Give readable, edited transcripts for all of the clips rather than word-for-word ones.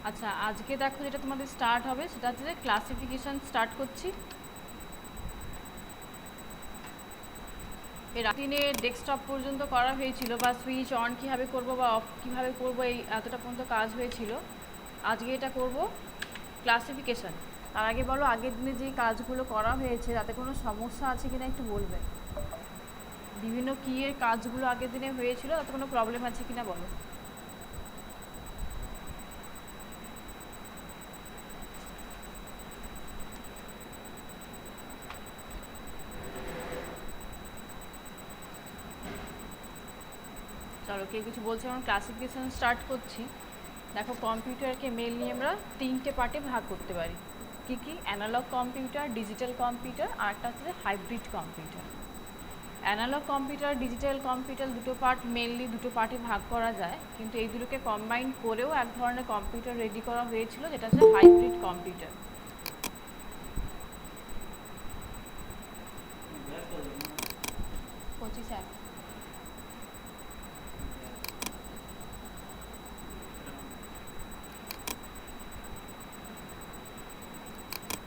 আচ্ছা, আজকে দেখো যেটা তোমাদের স্টার্ট হবে সেটা হচ্ছে যে ক্লাসিফিকেশন স্টার্ট করছি। এর দিনে ডেস্কটপ পর্যন্ত করা হয়েছিল, বা সুইচ অন কীভাবে করব বা অফ কীভাবে করব, এই এতটা পর্যন্ত কাজ হয়েছিল। আজকে এটা করব ক্লাসিফিকেশন। তার আগে বলো, আগের দিনে যে কাজগুলো করা হয়েছে তাতে কোনো সমস্যা আছে কিনা একটু বলবে। বিভিন্ন কি এর কাজগুলো আগের দিনে হয়েছিল, তাতে কোনো প্রবলেম আছে কিনা বলো। চলো, কেউ কিছু বলছে, আমরা ক্লাসিফিকেশন স্টার্ট করছি। দেখো, কম্পিউটারকে মেইনলি আমরা তিনটে পার্টে ভাগ করতে পারি। কি কি? অ্যানালগ কম্পিউটার, ডিজিটাল কম্পিউটার, আর একটা হচ্ছে hybrid computer. Analogue computer, digital computer দুটো পার্ট, মেইনলি দুটো পার্টে ভাগ করা যায়, কিন্তু এই দুটোকে কম্বাইন করেও এক ধরনের কম্পিউটার রেডি করা হয়েছিল, যেটা হচ্ছে হাইব্রিড কম্পিউটার।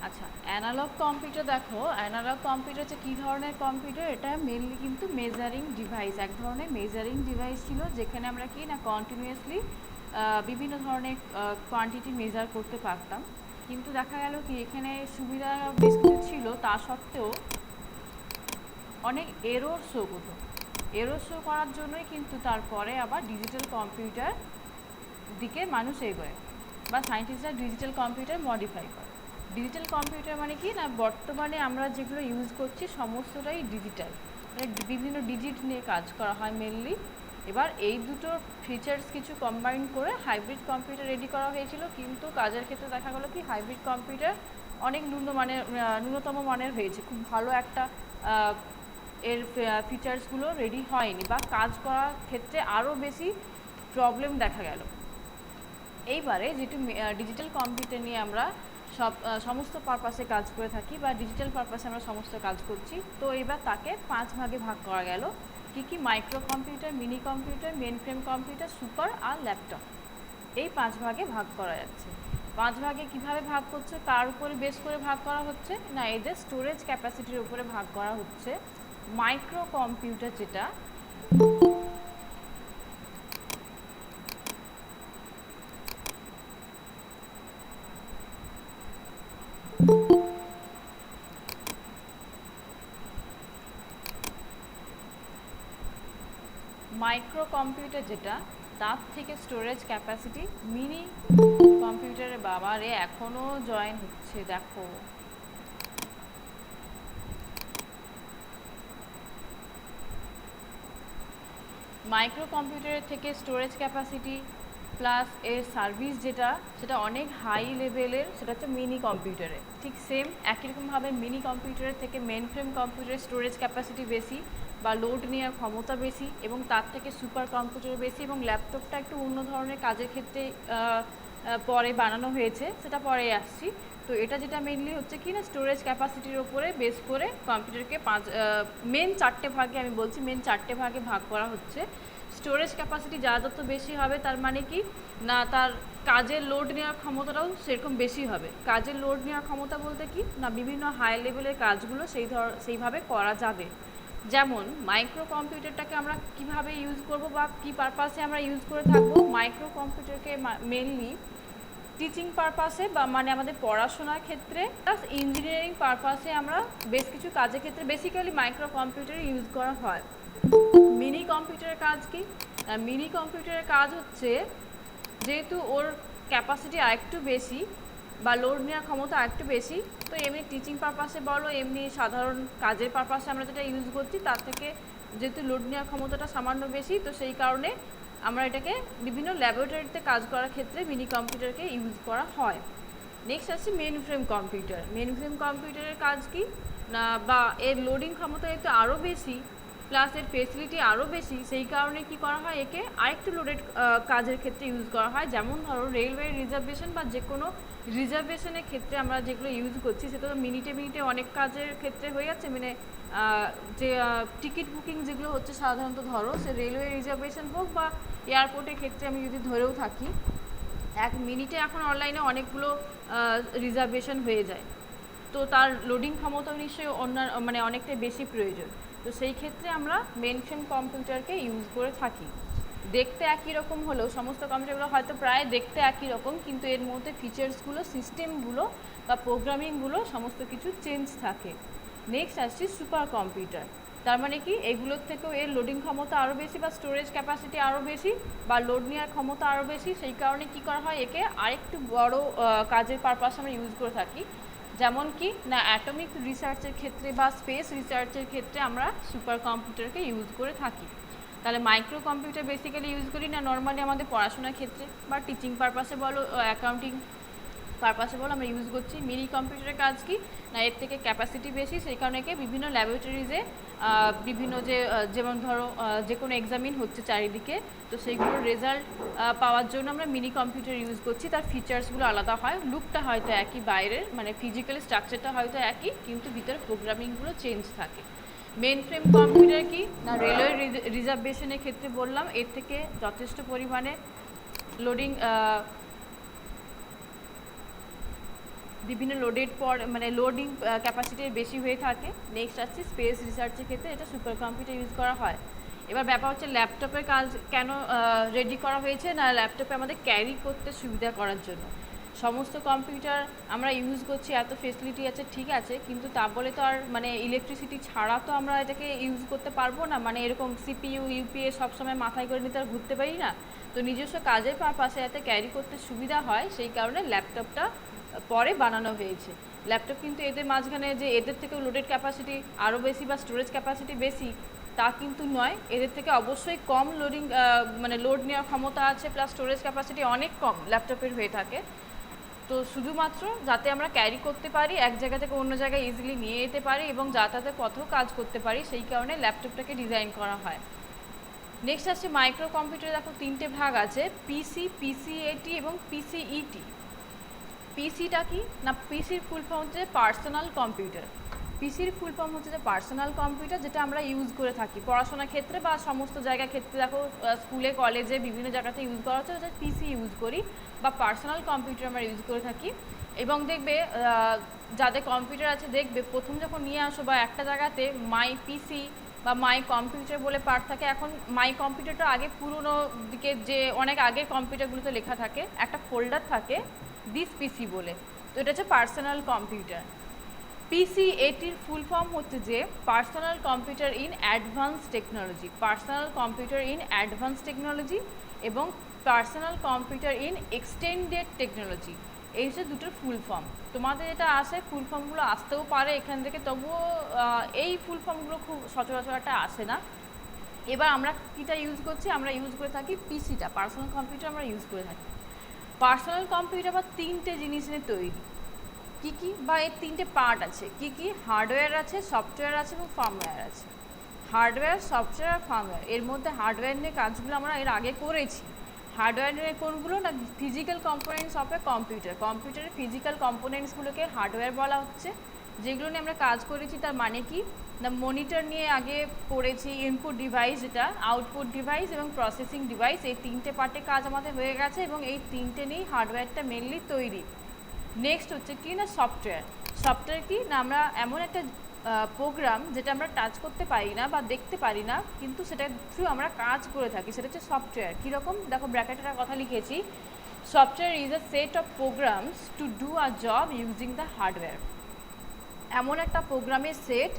আচ্ছা, অ্যানালগ কম্পিউটার দেখো, অ্যানালগ কম্পিউটার হচ্ছে কী ধরনের কম্পিউটার? এটা মেনলি কিন্তু মেজারিং ডিভাইস, এক ধরনের মেজারিং ডিভাইস ছিল, যেখানে আমরা কি না কন্টিনিউয়াসলি বিভিন্ন ধরনের কোয়ান্টিটি মেজার করতে পারতাম। কিন্তু দেখা গেল কি, এখানে সুবিধা বেশ কিছু ছিল, তা সত্ত্বেও অনেক এরর শো করতো। এরর শো করার জন্যই কিন্তু তারপরে আবার ডিজিটাল কম্পিউটার দিকে মানুষ এগোয়, বা সায়েন্টিস্টরা ডিজিটাল কম্পিউটার মডিফাই করে। ডিজিটাল কম্পিউটার মানে কি না, বর্তমানে আমরা যেগুলো ইউজ করছি সমস্তটাই ডিজিটাল, মানে বিভিন্ন ডিজিট নিয়ে কাজ করা হয় মেনলি। এবার এই দুটো ফিচার্স কিছু কম্বাইন করে হাইব্রিড কম্পিউটার রেডি করা হয়েছিল, কিন্তু কাজের ক্ষেত্রে দেখা গেলো কি হাইব্রিড কম্পিউটার অনেক ন্যূনতম মানের হয়েছে, খুব ভালো একটা এর ফিচার্সগুলো রেডি হয়নি, বা কাজ করার ক্ষেত্রে আরও বেশি প্রবলেম দেখা গেল। এইবারে যেটু ডিজিটাল কম্পিউটার নিয়ে আমরা সমস্ত পারপাসে কাজ করে থাকি, বা ডিজিটাল পারপাসে আমরা সমস্ত কাজ করছি, তো এবার তাকে 5 ভাগে ভাগ করা গেল। কি কি? Micro computer, mini computer, mainframe computer, super আর ল্যাপটপ। এই 5 ভাগে ভাগ করা যাচ্ছে। 5 ভাগে কিভাবে ভাগ করছে, কার উপরে বেস করে ভাগ করা হচ্ছে না, এদের স্টোরেজ ক্যাপাসিটির উপরে ভাগ করা হচ্ছে। মাইক্রো কম্পিউটার যেটা, মাইক্রো কম্পিউটার যেটা, তার থেকে স্টোরেজ ক্যাপাসিটি মিনি কম্পিউটারে, বাবারে এখনও জয়েন হচ্ছে দেখো। মাইক্রো কম্পিউটারের থেকে স্টোরেজ ক্যাপাসিটি প্লাস এর সার্ভিস যেটা, সেটা অনেক হাই লেভেলের, সেটা হচ্ছে মিনি কম্পিউটারে। ঠিক সেম একই রকমভাবে মিনি কম্পিউটারের থেকে মেন ফ্রেম কম্পিউটারের স্টোরেজ ক্যাপাসিটি বেশি, বা লোড নেওয়ার ক্ষমতা বেশি, এবং তার থেকে সুপার কম্পিউটার বেশি, এবং ল্যাপটপটা একটু অন্য ধরনের কাজের ক্ষেত্রে পরে বানানো হয়েছে, সেটা পরে আসছি। তো এটা যেটা মেনলি হচ্ছে কি না, স্টোরেজ ক্যাপাসিটির ওপরে বেস করে কম্পিউটারকে মেন 4টে ভাগে, আমি বলছি মেন 4টে ভাগে ভাগ করা হচ্ছে। স্টোরেজ ক্যাপাসিটি যত বেশি হবে, তার মানে কি না, তার কাজের লোড নেওয়ার ক্ষমতাটাও সেরকম বেশি হবে। কাজের লোড নেওয়ার ক্ষমতা বলতে কি না, বিভিন্ন হাই লেভেলের কাজগুলো সেইভাবে করা যাবে। যেমন মাইক্রো কম্পিউটারটাকে আমরা কিভাবে ইউজ করব, বা কি পারপাসে আমরা ইউজ করে থাকবো। মাইক্রো কম্পিউটারকে মেনলি টিচিং পারপাসে, বা মানে আমাদের পড়াশোনার ক্ষেত্রে, প্লাস ইঞ্জিনিয়ারিং পারপাসে আমরা বেশ কিছু কাজের ক্ষেত্রে বেসিক্যালি মাইক্রো কম্পিউটার ইউজ করা হয়। মিনি কম্পিউটারের কাজ কি? মিনি কম্পিউটারের কাজ হচ্ছে, যেহেতু ওর ক্যাপাসিটি আরেকটু বেশি, বা লোড নেওয়ার ক্ষমতা আরেকটু বেশি, তো এমনি টিচিং পারপাসে বলো, এমনি সাধারণ কাজের পারপাসে আমরা যেটা ইউজ করছি, তার থেকে যেহেতু লোড নেওয়ার ক্ষমতাটা সামান্য বেশি, তো সেই কারণে আমরা এটাকে বিভিন্ন ল্যাবরেটরিতে কাজ করার ক্ষেত্রে মিনি কম্পিউটারকে ইউজ করা হয়। নেক্সট আসছে mainframe computer. Mainframe কম্পিউটারের কাজ কি না, বা এর লোডিং ক্ষমতা একটু আরও বেশি, প্লাস এর ফেসিলিটি আরও বেশি, সেই কারণে কি করা হয়, একে আরেকটু লোডেড কাজের ক্ষেত্রে ইউজ করা হয়। যেমন ধরো রেলওয়ে রিজার্ভেশন, বা যে কোনো রিজার্ভেশনের ক্ষেত্রে আমরা যেগুলো ইউজ করছি, সেটা তো মিনিটে মিনিটে অনেক কাজের ক্ষেত্রে হয়ে যাচ্ছে। মানে যে টিকিট বুকিং যেগুলো হচ্ছে সাধারণত, ধরো সে রেলওয়ে রিজার্ভেশন হোক বা এয়ারপোর্টের ক্ষেত্রে আমি যদি ধরেও থাকি, 1 মিনিটে এখন অনলাইনে অনেকগুলো রিজার্ভেশন হয়ে যায়, তো তার লোডিং ক্ষমতাও নিশ্চয়ই মানে অনেকটাই বেশি প্রয়োজন। তো সেই ক্ষেত্রে আমরা মেইনফ্রেম কম্পিউটারকে ইউজ করে থাকি। দেখতে একই রকম হলেও সমস্ত কম্পিউটারগুলো হয়তো প্রায় দেখতে একই রকম, কিন্তু এর মধ্যে ফিচার্সগুলো, সিস্টেমগুলো বা প্রোগ্রামিংগুলো সমস্ত কিছু চেঞ্জ থাকে। নেক্সট আসছি সুপার কম্পিউটার। তার মানে কি, এগুলোর থেকেও এর লোডিং ক্ষমতা আরও বেশি বা স্টোরেজ ক্যাপাসিটি আরও বেশি বা লোড নেওয়ার ক্ষমতা আরও বেশি। সেই কারণে কি করা হয়, একে আরেকটু বড় কাজের পারপাসে আমরা ইউজ করে থাকি। যেমন কি না, অ্যাটমিক রিসার্চের ক্ষেত্রে বা স্পেস রিসার্চের ক্ষেত্রে আমরা সুপার কম্পিউটারকে ইউজ করে থাকি। তাহলে মাইক্রো কম্পিউটার বেসিক্যালি ইউজ করি না নর্মালি আমাদের পড়াশোনার ক্ষেত্রে বা টিচিং পারপাসে বলো, অ্যাকাউন্টিং পারপাসে বলো আমরা ইউজ করছি। মিনি কম্পিউটারের কাজ কি না, এর থেকে ক্যাপাসিটি বেশি, সেই কারণে একে বিভিন্ন ল্যাবরেটরিজে বিভিন্ন যেমন ধরো যে কোনো এক্সামিন হচ্ছে চারিদিকে, তো সেইগুলোর রেজাল্ট পাওয়ার জন্য আমরা মিনি কম্পিউটার ইউজ করছি। তার ফিচার্সগুলো আলাদা হয়, লুকটা হয়তো একই, বাইরের মানে ফিজিক্যাল স্ট্রাকচারটা হয়তো একই, কিন্তু ভিতরে প্রোগ্রামিংগুলো চেঞ্জ থাকে। মেন ফ্রেম কম্পিউটার কি না, রেলওয়ে রিজার্ভেশনের ক্ষেত্রে বললাম, এর থেকে যথেষ্ট পরিমাণে লোডিং বিভিন্ন লোডের পর মানে লোডিং ক্যাপাসিটির বেশি হয়ে থাকে। নেক্সট আসছে স্পেস রিসার্চের ক্ষেত্রে এটা সুপার কম্পিউটার ইউজ করা হয়। এবার ব্যাপার হচ্ছে ল্যাপটপের কাজ কেন রেডি করা হয়েছে না, ল্যাপটপে আমাদের ক্যারি করতে সুবিধা করার জন্য। সমস্ত কম্পিউটার আমরা ইউজ করছি, এত ফেসিলিটি আছে ঠিক আছে, কিন্তু তা বলে তো আর মানে ইলেকট্রিসিটি ছাড়া তো আমরা এটাকে ইউজ করতে পারবো না। মানে এরকম সিপিইউ ইউপিএ সবসময় মাথায় করে নিতে আর ঘুরতে পারি না। তো নিজস্ব কাজের পারপাসে যাতে ক্যারি করতে সুবিধা হয় সেই কারণে ল্যাপটপটা পরে বানানো হয়েছে। ল্যাপটপ কিন্তু এদের মাঝখানে যে এদের থেকেও লোডেড ক্যাপাসিটি আরও বেশি বা স্টোরেজ ক্যাপাসিটি বেশি তা কিন্তু নয়, এদের থেকে অবশ্যই কম লোডিং মানে লোড নেওয়ার ক্ষমতা আছে, প্লাস স্টোরেজ ক্যাপাসিটি অনেক কম ল্যাপটপের হয়ে থাকে। তো শুধুমাত্র যাতে আমরা ক্যারি করতে পারি, এক জায়গা থেকে অন্য জায়গায় ইজিলি নিয়ে যেতে পারি এবং যাতায়াতের পথেও কাজ করতে পারি, সেই কারণে ল্যাপটপটাকে ডিজাইন করা হয়। নেক্সট আসছে মাইক্রো কম্পিউটারে, দেখো 3টে ভাগ আছে, পিসি, পিসিএটি এবং পিসিইটি। পিসিটা কি না, পিসির ফুল ফর্ম হচ্ছে পার্সোনাল কম্পিউটার। পিসির ফুল ফর্ম হচ্ছে যে পার্সোনাল কম্পিউটার, যেটা আমরা ইউজ করে থাকি পড়াশোনার ক্ষেত্রে বা সমস্ত জায়গার ক্ষেত্রে। দেখো স্কুলে কলেজে বিভিন্ন জায়গাতে ইউজ করা হচ্ছে, ওটা পিসি ইউজ করি বা পার্সোনাল কম্পিউটার আমরা ইউজ করে থাকি। এবং দেখবে যাদের কম্পিউটার আছে, দেখবে প্রথম যখন নিয়ে আসো বা একটা জায়গাতে মাই পিসি বা মাই কম্পিউটার বলে পার্ট থাকে। এখন মাই কম্পিউটারটা আগে পুরনো দিকে যে অনেক আগের কম্পিউটারগুলোতে লেখা থাকে, একটা ফোল্ডার থাকে দিস পিসি বলে, তো এটা হচ্ছে পার্সোনাল কম্পিউটার। পিসিএটির ফুল ফর্ম হচ্ছে যে personal computer in advance technology, personal computer in advance technology এবং personal computer in extended technology. এই হচ্ছে দুটোর ফুল ফর্ম। তোমাদের এটা আসে, ফুল ফর্মগুলো আসতেও পারে এখান থেকে, তবুও এই ফুল ফর্মগুলো খুব সচরাচর একটা আসে না। এবার আমরা কিটা ইউজ করছি, আমরা ইউজ করে থাকি পিসিটা, পার্সোনাল কম্পিউটার আমরা ইউজ করে থাকি। পার্সোনাল কম্পিউটার বা 3টে জিনিস নিয়ে তৈরি। কী কী বা এর 3টে পার্ট আছে, কী কী, হার্ডওয়্যার আছে, সফটওয়্যার আছে এবং ফার্মওয়্যার আছে। হার্ডওয়্যার, সফটওয়্যার আর ফার্মওয়্যার, এর মধ্যে হার্ডওয়্যার নিয়ে কাজগুলো আমরা এর আগে করেছি। হার্ডওয়্যার নিয়ে কোনগুলো না, physical components of a computer, কম্পিউটারের ফিজিক্যাল কম্পোনেন্টসগুলোকে হার্ডওয়্যার বলা হচ্ছে। যেগুলো নিয়ে আমরা কাজ করেছি তার মানে কি না, মনিটর নিয়ে আগে পড়েছি, ইনপুট ডিভাইস যেটা, আউটপুট ডিভাইস এবং প্রসেসিং ডিভাইস, এই 3টে পার্টে কাজ আমাদের হয়ে গেছে এবং এই 3টে নিয়েই হার্ডওয়্যারটা মেনলি তৈরি। নেক্সট হচ্ছে কি না, সফটওয়্যার। সফটওয়্যার কি না, আমরা এমন একটা প্রোগ্রাম যেটা আমরা টাচ করতে পারি না বা দেখতে পারি না, কিন্তু সেটা থ্রু আমরা কাজ করে থাকি, সেটা হচ্ছে সফটওয়্যার। কীরকম দেখো, ব্র্যাকেটের কথা লিখেছি, software is a set of programs to do a job using the hardware. এমন একটা প্রোগ্রামের সেট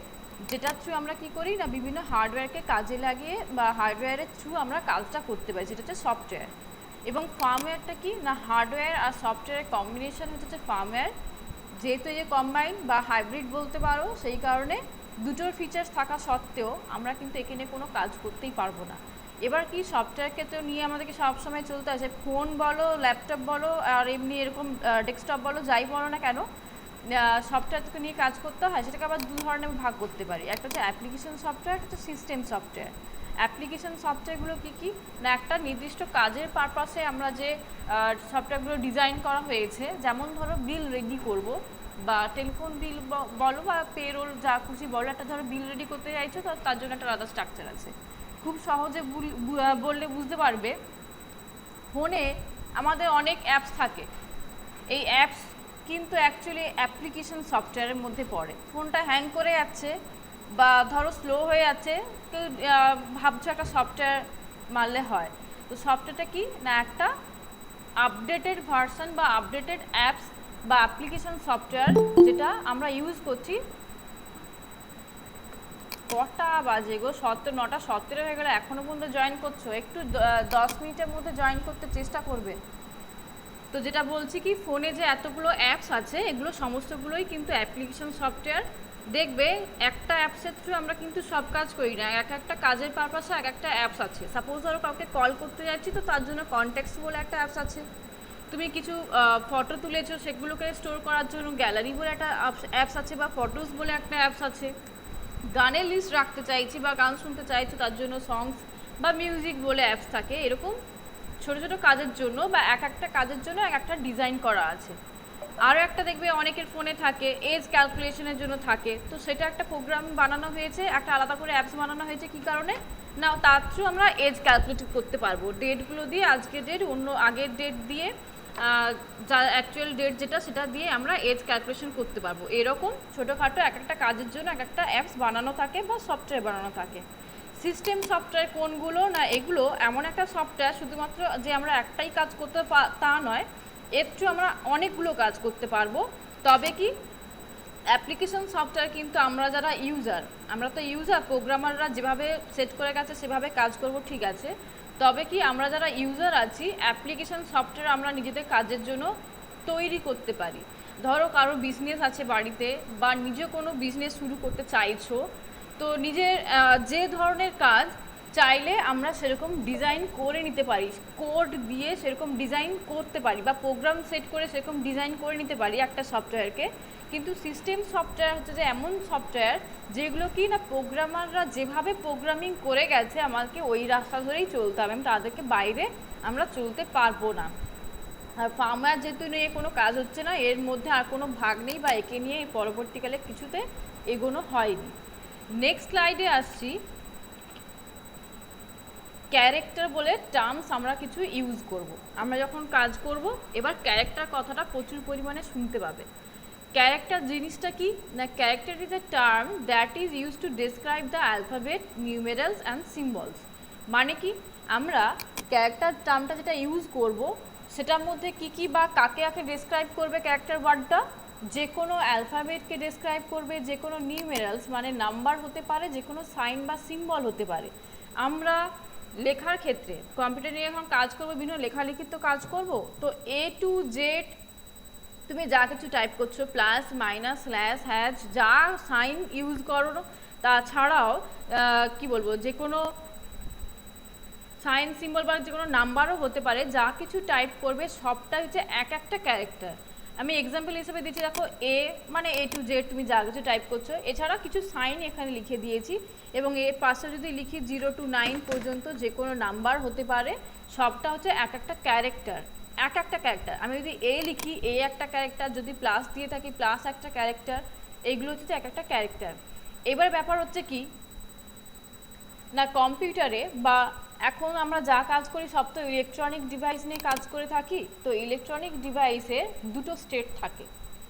যেটা থ্রু আমরা কি করি না, বিভিন্ন হার্ডওয়্যারকে কাজে লাগিয়ে বা হার্ডওয়্যারের থ্রু আমরা কাজটা করতে পারি, যেটা হচ্ছে সফটওয়্যার। এবং ফার্মওয়্যারটা কি না, হার্ডওয়্যার আর সফটওয়্যারের কম্বিনেশন হচ্ছে ফার্মওয়্যার। যেহেতু এই যে কম্বাইন বা হাইব্রিড বলতে পারো, সেই কারণে দুটোর ফিচার্স থাকা সত্ত্বেও আমরা কিন্তু এখানে কোনো কাজ করতেই পারবো না। এবার কি, সফটওয়্যারকে তো নিয়ে আমাদেরকে সবসময় চলতে আছে, ফোন বলো, ল্যাপটপ বলো আর এমনি এরকম ডেস্কটপ বলো, যাই বলো না কেন, সফটওয়্যারকে নিয়ে কাজ করতে হয়। সেটাকে আবার দু ধরনের ভাগ করতে পারি, একটা হচ্ছে অ্যাপ্লিকেশন সফটওয়্যার, একটা হচ্ছে সিস্টেম সফটওয়্যার। অ্যাপ্লিকেশন সফটওয়্যারগুলো কী কী না, একটা নির্দিষ্ট কাজের পারপাসে আমরা যে সফটওয়্যারগুলো ডিজাইন করা হয়েছে, যেমন ধরো বিল রেডি করব বা টেলিফোন বিল বলো বা পেরোল যা খুশি বলো, একটা ধরো বিল রেডি করতে চাইছো, তো তার জন্য একটা আলাদা স্ট্রাকচার আছে। খুব সহজে বললে বুঝতে পারবে, ফোনে আমাদের অনেক অ্যাপস থাকে, এই অ্যাপস কিন্তু অ্যাকচুয়ালি অ্যাপ্লিকেশন সফটওয়্যারের মধ্যে পড়ে। ফোনটা হ্যাং করে যাচ্ছে বা ধরো স্লো হয়ে যাচ্ছে, কেউ ভাবছো একটা সফটওয়্যার মারলে হয়, তো সফটওয়্যারটা কি না একটা আপডেটেড ভার্সন বা আপডেটেড অ্যাপস বা অ্যাপ্লিকেশন সফটওয়্যার যেটা আমরা ইউজ করছি। কটা বাজে গো? 9:17 হয়ে গেলে এখনো পর্যন্ত জয়েন করছো, একটু 10 মিনিটের মধ্যে জয়েন করতে চেষ্টা করবে। তো যেটা বলছি কি, ফোনে যে এতগুলো অ্যাপস আছে এগুলো সমস্তগুলোই কিন্তু অ্যাপ্লিকেশন সফটওয়্যার। দেখবে একটা অ্যাপসের থ্রু আমরা কিন্তু সব কাজ করি না, এক একটা কাজের পারপাসে এক একটা অ্যাপস আছে। সাপোজ ধরো কাউকে কল করতে যাচ্ছি, তো তার জন্য কনট্যাক্টস বলে একটা অ্যাপস আছে। তুমি কিছু ফটো তুলেছো, সেগুলোকে স্টোর করার জন্য গ্যালারি বলে একটা অ্যাপস আছে, বা ফটোস বলে একটা অ্যাপস আছে। গানের লিস্ট রাখতে চাইছি বা গান শুনতে চাইছো, তার জন্য সংস বা মিউজিক বলে অ্যাপস থাকে। এরকম ছোটো ছোটো কাজের জন্য বা এক একটা কাজের জন্য এক একটা ডিজাইন করা আছে। আরও একটা দেখবে অনেকের ফোনে থাকে এজ ক্যালকুলেশনের জন্য থাকে, তো সেটা একটা প্রোগ্রাম বানানো হয়েছে, একটা আলাদা করে অ্যাপস বানানো হয়েছে। কী কারণে না, তার থ্রু আমরা এজ ক্যালকুলেট করতে পারবো, ডেটগুলো দিয়ে, আজকের ডেট অন্য আগের ডেট দিয়ে, যা অ্যাকচুয়াল ডেট যেটা সেটা দিয়ে আমরা এজ ক্যালকুলেশন করতে পারবো। এরকম ছোটোখাটো এক একটা কাজের জন্য এক একটা অ্যাপস বানানো থাকে বা সফটওয়্যার বানানো থাকে। সিস্টেম সফটওয়্যার কোনগুলো না, এগুলো এমন একটা সফটওয়্যার শুধুমাত্র যে আমরা একটাই কাজ করতে তা নয়, এর থ্রু আমরা অনেকগুলো কাজ করতে পারবো। তবে কি অ্যাপ্লিকেশন সফটওয়্যার কিন্তু আমরা যারা ইউজার, আমরা তো ইউজার, প্রোগ্রামাররা যেভাবে সেট করে গেছে সেভাবে কাজ করব, ঠিক আছে। তবে কি আমরা যারা ইউজার আছি, অ্যাপ্লিকেশন সফটওয়্যার আমরা নিজেদের কাজের জন্য তৈরি করতে পারি। ধরো কারো বিজনেস আছে বাড়িতে, বা নিজে কোনো বিজনেস শুরু করতে চাইছো, তো নিজের যে ধরনের কাজ চাইলে আমরা সেরকম ডিজাইন করে নিতে পারি, কোড দিয়ে সেরকম ডিজাইন করতে পারি, বা প্রোগ্রাম সেট করে সেরকম ডিজাইন করে নিতে পারি একটা সফটওয়্যারকে। কিন্তু সিস্টেম সফটওয়্যার হচ্ছে যে এমন সফটওয়্যার যেগুলো কি না, প্রোগ্রামাররা যেভাবে প্রোগ্রামিং করে গেছে আমাকে ওই রাস্তা ধরেই চলতে হবে, তাদেরকে বাইরে আমরা চলতে পারবো না। আর ফার্মার যেহেতু নিয়ে কোনো কাজ হচ্ছে না, এর মধ্যে আর কোনো ভাগ নেই, বা একে নিয়ে পরবর্তীকালে কিছুতে এগোনো হয়নি। নেক্সট স্লাইডে আসছি। ক্যারেক্টার বলে টার্মস আমরা কিছু ইউজ করব আমরা যখন কাজ করব। এবার ক্যারেক্টার কথাটা প্রচুর পরিমাণে শুনতে পাবে। ক্যারেক্টার জিনিসটা কি না, character is a term that is use to describe the alphabet, numerals and symbols. মানে কি, আমরা ক্যারেক্টার টার্মটা যেটা ইউজ করব সেটার মধ্যে কি কি বা কাকে কাকে ডেসক্রাইব করবে ক্যারেক্টার ওয়ার্ডটা, যে কোনো অ্যালফাবেটকে ডেসক্রাইব করবে, যে কোনো নিউমেরালস মানে নাম্বার হতে পারে, যে কোনো সাইন বা সিম্বল হতে পারে। আমরা লেখার ক্ষেত্রে কম্পিউটার নিয়ে এখন কাজ করবো, বিভিন্ন লেখালেখির তো কাজ করব, তো A to Z তুমি যা কিছু টাইপ করছো, প্লাস মাইনাস স্ল্যাশ হ্যাশ যা সাইন ইউজ করো, তাছাড়াও কি বলবো, যে কোনো সাইন সিম্বল বা যে কোনো নাম্বারও হতে পারে, যা কিছু টাইপ করবে সবটা হচ্ছে এক একটা ক্যারেক্টার। আমি এক্সাম্পল হিসেবে দিচ্ছি, দেখো A মানে A to Z তুমি যা কিছু টাইপ করছো, এছাড়া কিছু সাইন এখানে লিখে দিয়েছি, এবং এর পাশে যদি লিখি 0 to 9 পর্যন্ত যে কোনো নাম্বার হতে পারে, সবটা হচ্ছে এক একটা ক্যারেক্টার, এক একটা ক্যারেক্টার। আমি যদি A লিখি, A একটা ক্যারেক্টার, যদি প্লাস দিয়ে থাকি প্লাস একটা ক্যারেক্টার, এইগুলো হচ্ছে এক একটা ক্যারেক্টার। এবার ব্যাপার হচ্ছে কি না, কম্পিউটারে বা এখন আমরা যা কাজ করি সব তো ইলেকট্রনিক ডিভাইস নিয়ে কাজ করে থাকি, তো ইলেকট্রনিক ডিভাইসে দুটো স্টেট থাকে।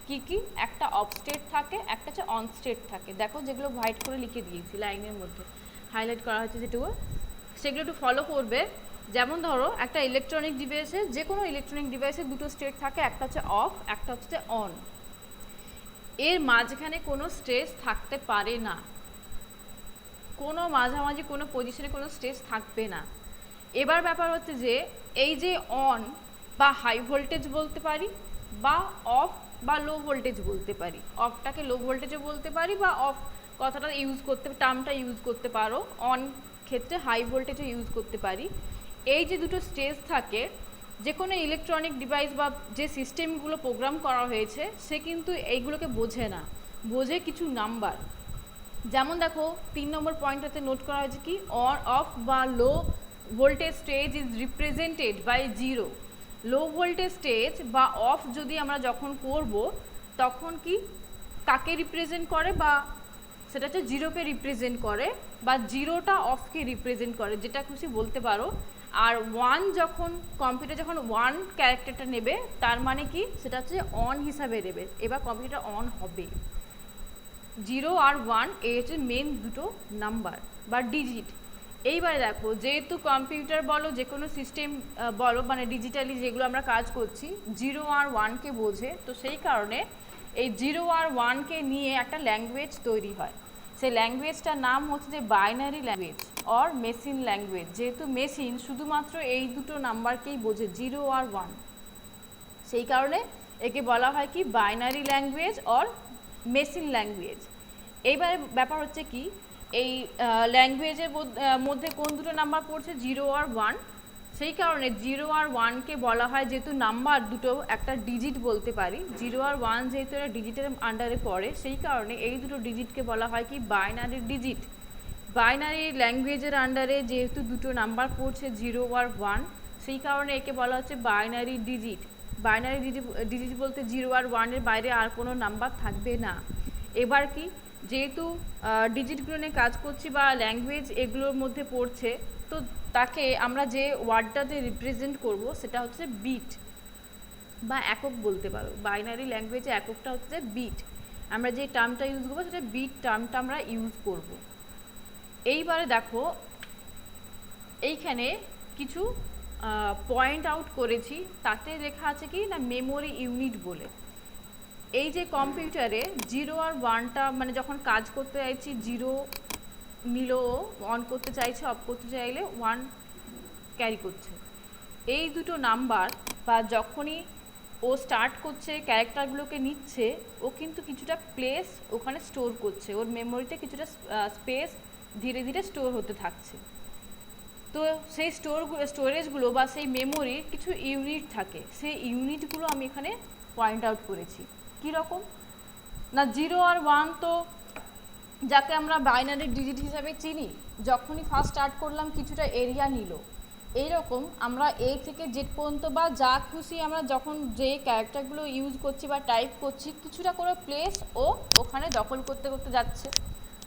কি কি, একটা অফ স্টেট থাকে, একটা হচ্ছে অন স্টেট থাকে। দেখো যেগুলো হোয়াইট করে লিখে দিয়েছি লাইনের মধ্যে হাইলাইট করা হয়েছে যেটুকু, সেগুলো একটু ফলো করবে। যেমন ধরো একটা ইলেকট্রনিক ডিভাইসে, যে কোনো ইলেকট্রনিক ডিভাইসে দুটো স্টেট থাকে, একটা হচ্ছে অফ, একটা হচ্ছে অন। এর মাঝখানে কোনো স্টেজ থাকতে পারে না, কোনো মাঝামাঝি কোনো পজিশনে কোনো স্টেজ থাকবে না। এবার ব্যাপার হচ্ছে যে এই যে অন বা হাই ভোল্টেজ বলতে পারি, বা অফ বা লো ভোল্টেজ বলতে পারি। অফটাকে লো ভোল্টেজও বলতে পারি, বা অফ কথাটা ইউজ করতে, টার্মটা ইউজ করতে পারো। অন ক্ষেত্রে হাই ভোল্টেজও ইউজ করতে পারি। এই যে দুটো স্টেজ থাকে, যে কোনো ইলেকট্রনিক ডিভাইস বা যে সিস্টেমগুলো প্রোগ্রাম করা হয়েছে সে কিন্তু এইগুলোকে বোঝে না, বোঝে কিছু নাম্বার। যেমন দেখো 3 নম্বর পয়েন্টটাতে নোট করা হয়েছে কি, অন অফ বা low voltage stage is represented by 0। Low voltage stage বা অফ যদি আমরা যখন করব, তখন কি কাকে রিপ্রেজেন্ট করে, বা সেটা হচ্ছে 0কে রিপ্রেজেন্ট করে, বা 0টা অফকে রিপ্রেজেন্ট করে, যেটা খুশি বলতে পারো। আর ওয়ান যখন কম্পিউটার যখন ওয়ান ক্যারেক্টারটা নেবে তার মানে কি সেটা হচ্ছে অন হিসাবে নেবে, এবার কম্পিউটার অন হবে। 0 আর 1 এই হচ্ছে মেন দুটো নাম্বার বা ডিজিট। এইবারে দেখো যেহেতু কম্পিউটার বলো যে কোনো সিস্টেম বলো মানে ডিজিটালি যেগুলো আমরা কাজ করছি 0 আর 1কে বোঝে, তো সেই কারণে এই 0 আর 1কে নিয়ে একটা ল্যাঙ্গুয়েজ তৈরি হয়। সেই ল্যাঙ্গুয়েজটার নাম হচ্ছে যে binary language or machine language. যেহেতু মেশিন শুধুমাত্র এই দুটো নাম্বারকেই বোঝে 0 আর 1, সেই কারণে একে বলা হয় কি binary language or machine language. এইবারে ব্যাপার হচ্ছে কি এই ল্যাঙ্গুয়েজের মধ্যে কোন দুটো নাম্বার পড়ছে 0 আর 1, সেই কারণে 0 আর 1কে বলা হয় যেহেতু নাম্বার দুটো একটা ডিজিট বলতে পারি, 0 আর 1 যেহেতু একটা ডিজিটের আন্ডারে পড়ে সেই কারণে এই দুটো ডিজিটকে বলা হয় কি বাইনারি ডিজিট। বাইনারি ল্যাঙ্গুয়েজের আন্ডারে যেহেতু দুটো নাম্বার পড়ছে 0 আর 1, সেই কারণে একে বলা হচ্ছে বাইনারি ডিজিট। বাইনারি ডিজিট বলতে 0 আর 1-এর বাইরে আর কোনো নাম্বার থাকবে না। এবার কি যেহেতু ডিজিটগুলো নিয়ে কাজ করছি বা ল্যাঙ্গুয়েজ এগুলোর মধ্যে পড়ছে, তো তাকে আমরা যে ওয়ার্ডটাতে রিপ্রেজেন্ট করব সেটা হচ্ছে বিট বা একক বলতে পারো। বাইনারি ল্যাঙ্গুয়েজে এককটা হচ্ছে বিট। আমরা যে টার্মটা ইউজ করবো সেটা বিট টার্মটা আমরা ইউজ করব। এইবারে দেখো এইখানে কিছু পয়েন্ট আউট করেছি, তাতে লেখা আছে কি না মেমোরি ইউনিট বলে। এই যে কম্পিউটারে 0 আর 1টা মানে যখন কাজ করতে চাইছি 0 নিল, অন করতে চাইছে অফ করতে চাইলে 1 ক্যারি করছে। এই দুটো নাম্বার বা যখনই ও স্টার্ট করছে ক্যারেক্টারগুলোকে নিচ্ছে, ও কিন্তু কিছুটা প্লেস ওখানে স্টোর করছে, ওর মেমোরিতে কিছুটা স্পেস ধীরে ধীরে স্টোর হতে থাকছে। তো সেই স্টোরেজগুলো বা সেই মেমোরির কিছু ইউনিট থাকে, সেই ইউনিটগুলো আমি এখানে পয়েন্ট আউট করেছি। কীরকম না 0 আর 1 তো যাকে আমরা বাইনারি ডিজিট হিসাবে চিনি, যখনই ফার্স্ট স্টার্ট করলাম কিছুটা এরিয়া নিল। এইরকম আমরা এ থেকে জেড পর্যন্ত বা যা খুশি আমরা যখন যে ক্যারেক্টারগুলো ইউজ করছি বা টাইপ করছি কিছুটা করে প্লেস ও ওখানে দখল করতে করতে যাচ্ছে।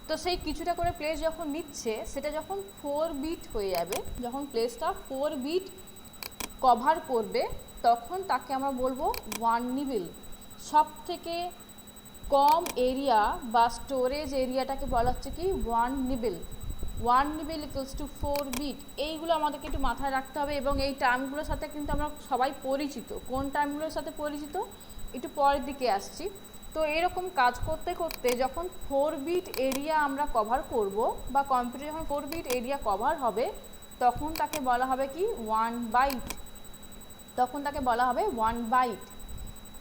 তো সেই কিছুটা করে প্লেস যখন নিচ্ছে সেটা যখন 4 বিট হয়ে যাবে, যখন প্লেসটা 4 বিট কভার করবে তখন তাকে আমরা বলবো 1 নিবল। সব থেকে কম এরিয়া বা স্টোরেজ এরিয়াটাকে বলা হচ্ছে কি 1 nibble. 1 nibble equals to 4 bit. এইগুলো আমাদেরকে একটু মাথায় রাখতে হবে এবং এই টার্মগুলোর সাথে কিন্তু আমরা সবাই পরিচিত। কোন টার্মগুলোর সাথে পরিচিত একটু পরের দিকে আসছি। তো এরকম কাজ করতে করতে যখন 4 বিট এরিয়া আমরা কভার করব বা কম্পিউটার যখন 4 বিট এরিয়া কভার হবে তখন তাকে বলা হবে কি 1 বাইট। তখন তাকে বলা হবে 1 বাইট।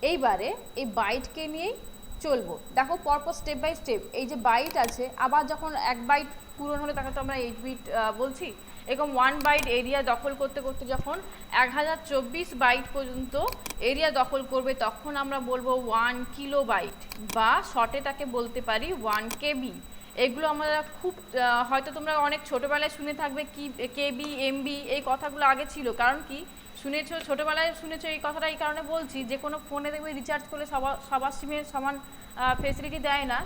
এইবারে এই বাইটকে নিয়েই চলবো। দেখো পরপর স্টেপ বাই স্টেপ এই যে বাইট আছে, আবার যখন 1 বাইট পূরণ হলে তাকে তো আমরা 8 বিট বলছি। এরকম 1 বাইট এরিয়া দখল করতে করতে যখন 1024 বাইট পর্যন্ত এরিয়া দখল করবে তখন আমরা বলবো 1 কিলো বাইট বা শর্টে তাকে বলতে পারি 1 কেবি। এগুলো আমরা খুব হয়তো তোমরা অনেক ছোটোবেলায় শুনে থাকবে কি কেবি এমবি এই কথাগুলো আগে ছিল। কারণ কি শুনেছো ছোটোবেলায় শুনেছো এই কথাটা এই কারণে বলছি, যে কোনো ফোনে দেখবে রিচার্জ করলে সবার সিমে সমান ফেসিলিটি দেয় না।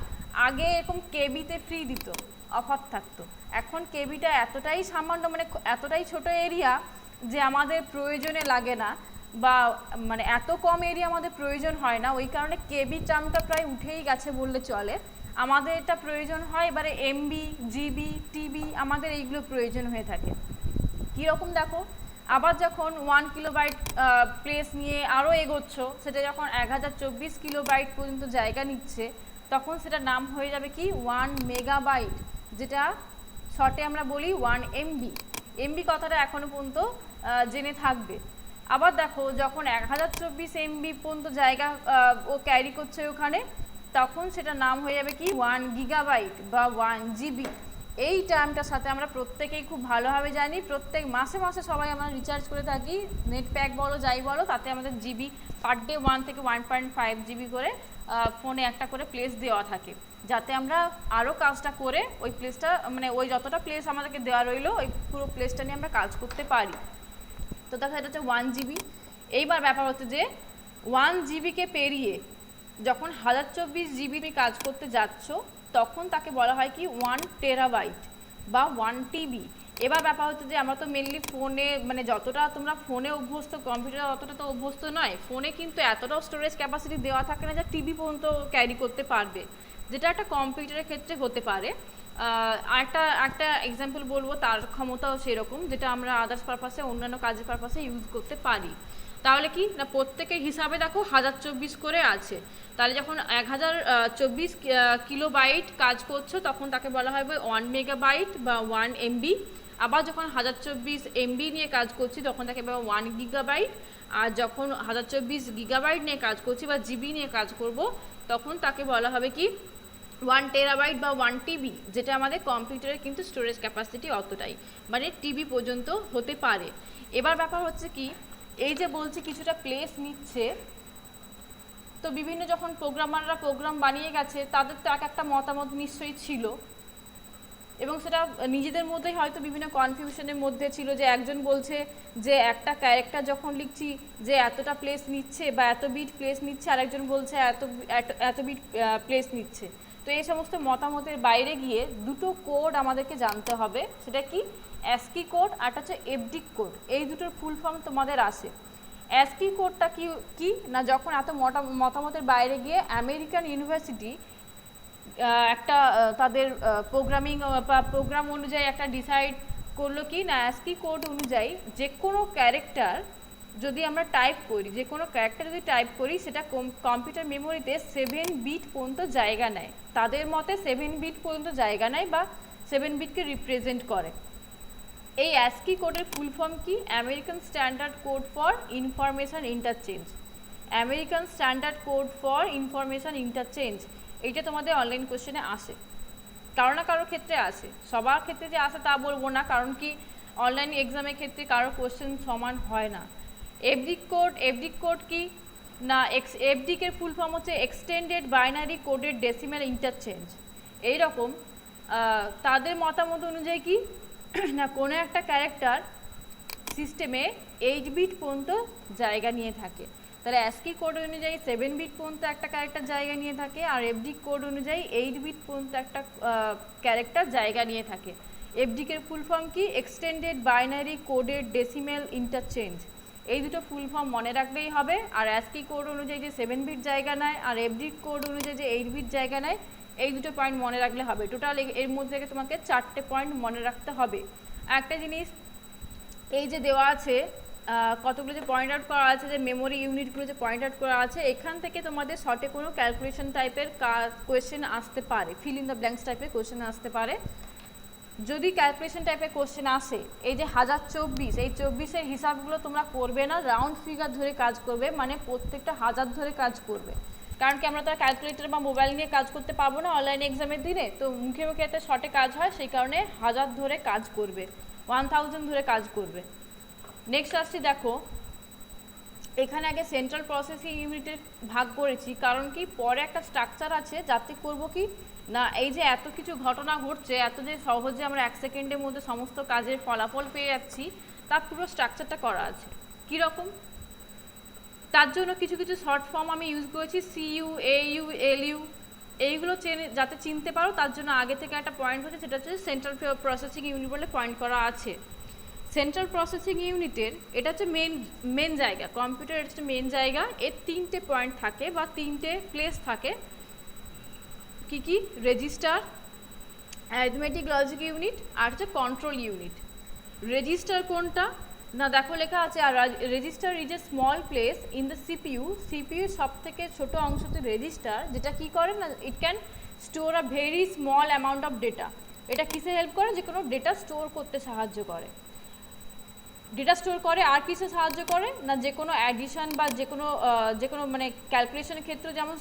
আগে এরকম কেবিতে ফ্রি দিত, অফার থাকতো। এখন কেবিটা এতটাই সামান্য মানে এতটাই ছোট এরিয়া যে আমাদের প্রয়োজনে লাগে না বা মানে এত কম এরিয়া আমাদের প্রয়োজন হয় না, ওই কারণে কেবি টার্মটা প্রায় উঠেই গেছে বললে চলে। আমাদের এটা প্রয়োজন হয় এবারে এমবি জিবি টিবি, আমাদের এইগুলো প্রয়োজন হয়ে থাকে। কীরকম দেখো আবার যখন 1 কিলোবাইট প্লেস নিয়ে আরও এগোচ্ছ, সেটা যখন 1024 কিলোবাইট পর্যন্ত জায়গা নিচ্ছে তখন সেটা নাম হয়ে যাবে কি 1 মেগাবাইট, যেটা শর্টে আমরা বলি 1 এমবি। এমবি কথাটা এখনও পর্যন্ত জেনে থাকবে। আবার দেখো যখন 1024 এমবি পর্যন্ত জায়গা ও ক্যারি করছে ওখানে, তখন সেটা নাম হয়ে যাবে কি 1 গিগাবাইট বা 1 জিবি। এই টার্মটার সাথে আমরা প্রত্যেকেই খুব ভালোভাবে জানি, প্রত্যেক মাসে মাসে সবাই আমরা রিচার্জ করে থাকি, নেট প্যাক বলো যাই বলো, তাতে আমাদের জিবি পার ডে 1 থেকে 1.5 জিবি করে ফোনে একটা করে প্লেস দেওয়া থাকে, যাতে আমরা আরও কাজটা করে ওই প্লেসটা মানে ওই যতটা প্লেস আমাদেরকে দেওয়া রইলো ওই পুরো প্লেসটা নিয়ে আমরা কাজ করতে পারি। তো দেখা এটা হচ্ছে 1 জিবি। এইবার ব্যাপার হচ্ছে যে 1 জিবিকে পেরিয়ে যখন 1024 জিবি কাজ করতে যাচ্ছ তখন তাকে বলা হয় কি 1 টেরাবাইট বা 1 টিবি। এবার ব্যাপার হচ্ছে যে আমরা তো মেনলি ফোনে মানে যতটা তোমরা ফোনে অভ্যস্ত কম্পিউটারে অতটা তো অভ্যস্ত নয়, ফোনে কিন্তু এতটাও স্টোরেজ ক্যাপাসিটি দেওয়া থাকে না যে টিভি পর্যন্ত ক্যারি করতে পারবে, যেটা একটা কম্পিউটারের ক্ষেত্রে হতে পারে। একটা এক্সাম্পল বলবো, তার ক্ষমতাও সেরকম, যেটা আমরা আদার্স পারপাসে অন্যান্য কাজের পারপাসে ইউজ করতে পারি। তাহলে কি না, প্রত্যেকের হিসাবে দেখো 1024 করে আছে, তাহলে যখন 1024 কিলোবাইট কাজ করছো তখন তাকে বলা হবে 1 মেগাবাইট বা 1 এমবি। আবার যখন 1024 এমবি নিয়ে কাজ করছি তখন তাকে বলা 1 গিগাবাইট। আর যখন 1024 গিগাবাইট নিয়ে কাজ করছি বা জিবি নিয়ে কাজ করব তখন তাকে বলা হবে কি 1 টেরাবাইট বা 1 টিবি, যেটা আমাদের কম্পিউটারের কিন্তু স্টোরেজ ক্যাপাসিটি অতটাই, মানে টিবি পর্যন্ত হতে পারে। এবার ব্যাপার হচ্ছে কি, এই যে বলছি কিছুটা প্লেস নিচ্ছে, তো বিভিন্ন যখন প্রোগ্রামাররা প্রোগ্রাম বানিয়ে গেছে তাদের তো এক একটা মতামত নিশ্চয়ই ছিল, এবং সেটা নিজেদের মধ্যেই হয়তো বিভিন্ন কনফিউশনের মধ্যে ছিল, যে একজন বলছে যে একটা ক্যারেক্টার যখন লিখছি যে এতটা প্লেস নিচ্ছে বা এত বিট প্লেস নিচ্ছে, আরেকজন বলছে এত বিট প্লেস নিচ্ছে। তো এই সমস্ত মতামতের বাইরে গিয়ে দুটো কোড আমাদেরকে জানতে হবে, সেটা কি অ্যাস্কি কোড আর হচ্ছে এফডিক কোড। এই দুটোর ফুল ফর্ম তোমাদের আসে। অ্যাস্কি কোডটা কি না, যখন এত মতামতের বাইরে গিয়ে আমেরিকান ইউনিভার্সিটি একটা তাদের প্রোগ্রামিং বা প্রোগ্রাম অনুযায়ী একটা ডিসাইড করলো কি না, অ্যাস্কি কোড অনুযায়ী যে কোনো ক্যারেক্টার যদি আমরা টাইপ করি, যে কোনো ক্যারেক্টার যদি টাইপ করি সেটা কম্পিউটার মেমোরিতে 7 বিট পর্যন্ত জায়গা নেয়। তাদের মতে 7 বিট পর্যন্ত জায়গা নেয় বা 7 বিটকে রিপ্রেজেন্ট করে। এই অ্যাস্কি কোডের ফুল ফর্ম কি, American standard code for information interchange. American standard code for information interchange, এইটা তোমাদের অনলাইন কোশ্চেনে আসে, কারো না কারোর ক্ষেত্রে আসে, সবার ক্ষেত্রে যে আসে তা বলবো না, কারণ কি অনলাইন এক্সামের ক্ষেত্রে কারো কোশ্চেন সমান হয় না। এফডিক কোড কি না, এফডিকের ফুল ফর্ম হচ্ছে extended binary coded decimal interchange. এইরকম তাদের মতামত অনুযায়ী কি না, কোনো একটা ক্যারেক্টার সিস্টেমে 8 বিট পর্যন্ত জায়গা নিয়ে থাকে, তাহলে অ্যাস্কি কোড অনুযায়ী 7 বিট পর্যন্ত একটা ক্যারেক্টার জায়গা নিয়ে থাকে, আর এফডিক কোড অনুযায়ী 8 বিট পর্যন্ত একটা ক্যারেক্টার জায়গা নিয়ে থাকে। এফডিকের ফুল ফর্ম কি, extended binary coded decimal interchange. এই দুটো ফুল ফর্ম মনে রাখলেই হবে। আর অ্যাস্কি কোড অনুযায়ী যে 7 বিট জায়গা নেয় আর এফডিক কোড অনুযায়ী যে 8 বিট জায়গা নেয়, এই দুটো পয়েন্ট মনে রাখলে হবে। টোটাল এর মধ্যে থেকে তোমাকে 4টে পয়েন্ট মনে রাখতে হবে। একটা জিনিস এই যে দেওয়া আছে, কতগুলো যে পয়েন্ট আউট করা আছে, যে মেমোরি ইউনিটগুলো যে পয়েন্ট আউট করা আছে, এখান থেকে তোমাদের শর্টে কোনো ক্যালকুলেশন টাইপের কোয়েশ্চেন আসতে পারে, ফিল ইন দ্য ব্ল্যাঙ্কস টাইপের কোয়েশ্চেন আসতে পারে। যদি ক্যালকুলেশন টাইপের কোশ্চেন আসে, এই যে 1024, এই 24-এর হিসাবগুলো তোমরা করবে না, রাউন্ড ফিগার ধরে কাজ করবে, মানে প্রত্যেকটা হাজার ধরে কাজ করবে। কারণ কি আমরা তো ক্যালকুলেটর বা মোবাইল নিয়ে কাজ করতে পারবো না অনলাইন এক্সামের দিনে, তো মুখে মুখে এতে শর্টে কাজ হয়, সেই কারণে হাজার ধরে কাজ করবে, 1000 ধরে কাজ করবে। নেক্সট আসছি, দেখো এখানে আগে সেন্ট্রাল প্রসেসিং ইউনিটের ভাগ করেছি, কারণ কি পরে একটা স্ট্রাকচার আছে যাতে করব কি না, এই যে এত কিছু ঘটনা ঘটছে, এত যে সহজে আমরা 1 সেকেন্ডের মধ্যে সমস্ত কাজের ফলাফল পেয়ে যাচ্ছি, তার পুরো স্ট্রাকচারটা করা আছে। কীরকম, তার জন্য কিছু কিছু শর্ট ফর্ম আমি ইউজ করেছি, সিইউ, এইউ, এলইউ, এইগুলো যাতে চিনতে পারো তার জন্য আগে থেকে একটা পয়েন্ট হচ্ছে, সেটা হচ্ছে সেন্ট্রাল প্রসেসিং ইউনিট বলে পয়েন্ট করা আছে। সেন্ট্রাল প্রসেসিং ইউনিটের এটা হচ্ছে মেন জায়গা, কম্পিউটারের হচ্ছে মেন জায়গা। এর 3টে পয়েন্ট থাকে বা 3টে প্লেস থাকে। কি কি, রেজিস্টার, অ্যারিথমেটিক লজিক ইউনিট আর হচ্ছে কন্ট্রোল ইউনিট। রেজিস্টার কোনটা না, দেখো লেখা আছে, আর register is a small place in the CPU. CPU সব থেকে ছোটো অংশতে রেজিস্টার, যেটা কি করে না, it can store a very small amount of data. এটা কিসে হেল্প করে, যে কোনো ডেটা স্টোর করতে সাহায্য করে। ডেটা স্টোর করে আর কিসে সাহায্য করে না, যে কোনো অ্যাডিশন বা যে কোনো মানে ক্যালকুলেশনের ক্ষেত্রে যেমন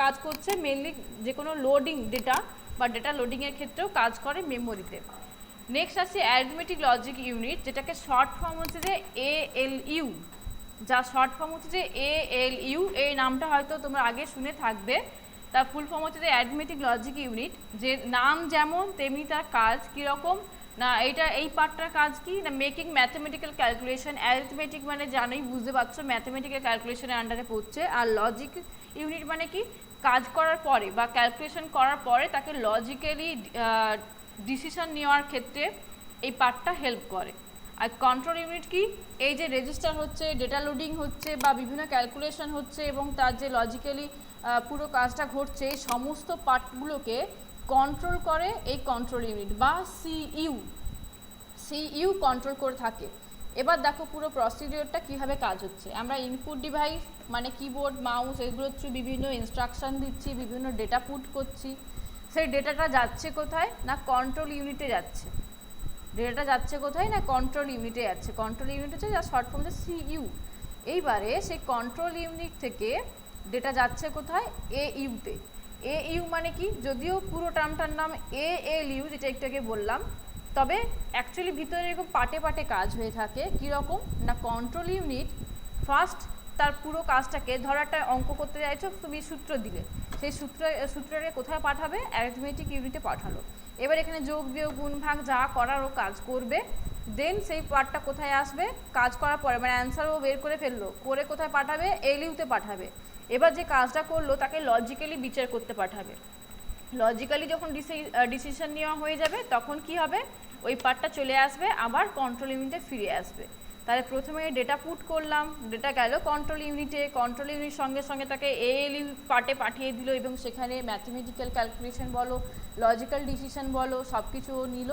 কাজ করছে, মেনলি যে কোনো লোডিং ডেটা বা ডেটা লোডিংয়ের ক্ষেত্রেও কাজ করে মেমোরিতে। নেক্সট আসছে অ্যারিথমেটিক লজিক ইউনিট, যেটাকে শর্ট ফর্ম হচ্ছে যে এএলইউ, যা শর্ট ফর্ম হচ্ছে যে এএলইউ। এই নামটা হয়তো তোমরা আগে শুনে থাকবে। তার ফুল ফর্ম হচ্ছে যে অ্যারিথমেটিক লজিক ইউনিট। যে নাম যেমন তেমনি তার কাজ কীরকম না, এই পার্টটার কাজ কি না, মেকিং ম্যাথমেটিক্যাল ক্যালকুলেশন। অ্যারিথমেটিক মানে জানোই, বুঝতে পারছো, ম্যাথমেটিক্যাল ক্যালকুলেশনের আন্ডারে পড়ছে। আর লজিক ইউনিট মানে কি, কাজ করার পরে বা ক্যালকুলেশন করার পরে তাকে লজিক্যালি ডিসিশন নেওয়ার ক্ষেত্রে এই পার্টটা হেল্প করে। আর কন্ট্রোল ইউনিট কি, এই যে রেজিস্টার হচ্ছে, ডেটা লোডিং হচ্ছে বা বিভিন্ন ক্যালকুলেশন হচ্ছে এবং তার যে লজিক্যালি পুরো কাজটা ঘটছে, এই সমস্ত পার্টগুলোকে কন্ট্রোল করে এই কন্ট্রোল ইউনিট বা সিইউ কন্ট্রোল করে থাকে। এবার দেখো পুরো প্রসিডিওরটা কীভাবে কাজ হচ্ছে। আমরা ইনপুট ডিভাইস মানে কিবোর্ড, মাউস, এগুলোর থ্রু বিভিন্ন ইনস্ট্রাকশন দিচ্ছি, বিভিন্ন ডেটা পুট করছি। সেই ডেটাটা যাচ্ছে কোথায় না কন্ট্রোল ইউনিটে যাচ্ছে। ডেটাটা যাচ্ছে কোথায় না কন্ট্রোল ইউনিটে যাচ্ছে। কন্ট্রোল ইউনিট হচ্ছে যার শর্ট ফর্ম হচ্ছে সিইউ। এইবারে সেই কন্ট্রোল ইউনিট থেকে ডেটা যাচ্ছে কোথায় এইউতে। এইউ মানে কি, যদিও পুরো টার্মটার নাম এএলইউ যেটা একটু আগে বললাম, তবে অ্যাকচুয়ালি ভিতরে এরকম পার্টে পার্টে কাজ হয়ে থাকে। কীরকম না কন্ট্রোল ইউনিট ফার্স্ট তার পুরো কাজটাকে, ধরো একটা অঙ্ক করতে চাইছো, তুমি সূত্র দিলে, সেই সূত্রটাকে কোথায় পাঠাবে, অ্যারিথমেটিক ইউনিটে পাঠালো। এবার এখানে যোগ বিয়োগ গুণ ভাগ যা করার ও কাজ করবে, দেন সেই পার্টটা কোথায় আসবে, কাজ করার পরে মানে অ্যান্সারও বের করে ফেললো, করে কোথায় পাঠাবে, এলইউতে পাঠাবে। এবার যে কাজটা করলো তাকে লজিক্যালি বিচার করতে পাঠাবে। লজিক্যালি যখন ডিসিশন নেওয়া হয়ে যাবে তখন কি হবে, ওই পার্টটা চলে আসবে আবার কন্ট্রোল ইউনিটে ফিরে আসবে। তাহলে প্রথমে ডেটা পুট করলাম, ডেটা গেল কন্ট্রোল ইউনিটে, কন্ট্রোল ইউনিট সঙ্গে সঙ্গে তাকে এএলইউ পার্টে পাঠিয়ে দিল এবং সেখানে ম্যাথমেটিক্যাল ক্যালকুলেশন বলো, লজিক্যাল ডিসিশন বলো, সব কিছু নিল,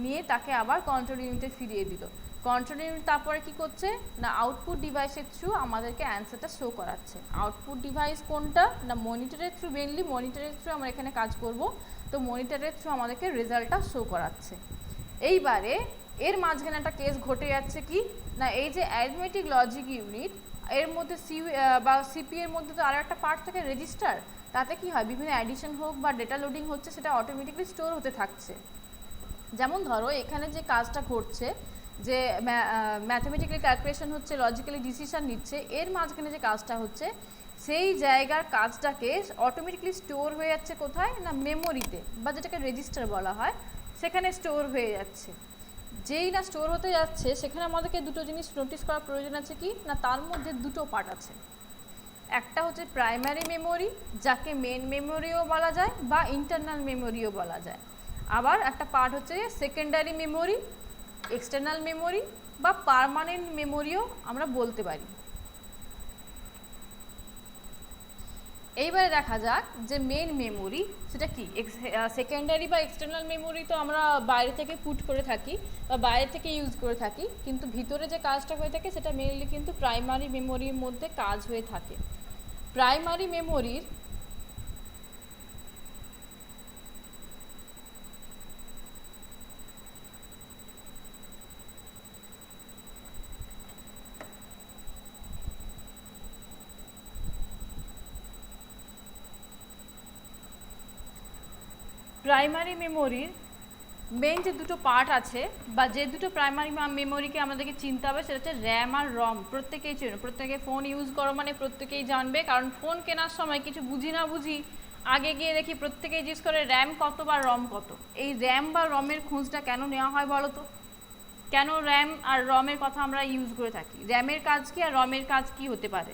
নিয়ে তাকে আবার কন্ট্রোল ইউনিটে ফিরিয়ে দিল। কন্ট্রোল ইউনিট তারপরে কি করছে না আউটপুট ডিভাইসের থ্রু আমাদেরকে অ্যান্সারটা শো করাচ্ছে। আউটপুট ডিভাইস কোনটা না মনিটরের থ্রু, মেনলি মনিটরের থ্রু আমরা এখানে কাজ করব। তো মনিটরের থ্রু আমাদেরকে রেজাল্টটা শো করাচ্ছে। এইবারে এর মাঝখানে একটা কেস ঘটে যাচ্ছে কি না, এই যে অ্যারিথমেটিক লজিক ইউনিট, এর মধ্যে সিপি এর মধ্যে তো আরও একটা পার্ট থাকে রেজিস্টার। তাতে কি হয়, বিভিন্ন অ্যাডিশন হোক বা ডেটা লোডিং হচ্ছে সেটা অটোমেটিকলি স্টোর হতে থাকছে। যেমন ধরো এখানে যে কাজটা ঘটছে, যে ম্যাথমেটিক্যাল ক্যালকুলেশন হচ্ছে, লজিক্যালি ডিসিশন নিচ্ছে, এর মাঝখানে যে কাজটা হচ্ছে সেই জায়গার কাজটাকে অটোমেটিকলি স্টোর হয়ে যাচ্ছে কোথায় না মেমোরিতে, বা যেটাকে রেজিস্টার বলা হয়, সেখানে স্টোর হয়ে যাচ্ছে। যেই না স্টোর হতে যাচ্ছে সেখানে আমাদেরকে দুটো জিনিস নোটিস করার প্রয়োজন আছে কি না, তার মধ্যে দুটো পার্ট আছে। একটা হচ্ছে প্রাইমারি মেমোরি, যাকে মেন মেমোরিও বলা যায় বা ইন্টারনাল মেমোরিও বলা যায়। আবার একটা পার্ট হচ্ছে সেকেন্ডারি মেমোরি, এক্সটার্নাল মেমোরি বা পার্মানেন্ট মেমোরিও আমরা বলতে পারি। এইবারে দেখা যাক যে মেন মেমোরি সেটা কি। সেকেন্ডারি বা এক্সটার্নাল মেমোরি তো আমরা বাইরে থেকে পুট করে থাকি বা বাইরে থেকে ইউজ করে থাকি, কিন্তু ভিতরে যে কাজটা হয়ে থাকে সেটা মেনলি কিন্তু প্রাইমারি মেমোরির মধ্যে কাজ হয়ে থাকে। প্রাইমারি মেমোরির প্রাইমারি মেমোরির মেন যে দুটো পার্ট আছে বা যে দুটো প্রাইমারি মেমোরিকে আমাদেরকে চিনতে হবে সেটা হচ্ছে র্যাম আর রম। প্রত্যেকেই চেনো, প্রত্যেকে ফোন ইউজ করো মানে প্রত্যেকেই জানবে, কারণ ফোন কেনার সময় কিছু বুঝি না বুঝি আগে গিয়ে দেখি প্রত্যেকেই জিজ্ঞেস করে র্যাম কত বা রম কত। এই র্যাম বা রমের খোঁজটা কেন নেওয়া হয় বলো তো, কেন র্যাম আর রমের কথা আমরা ইউজ করে থাকি, র্যামের কাজ কি আর রমের কাজ কি হতে পারে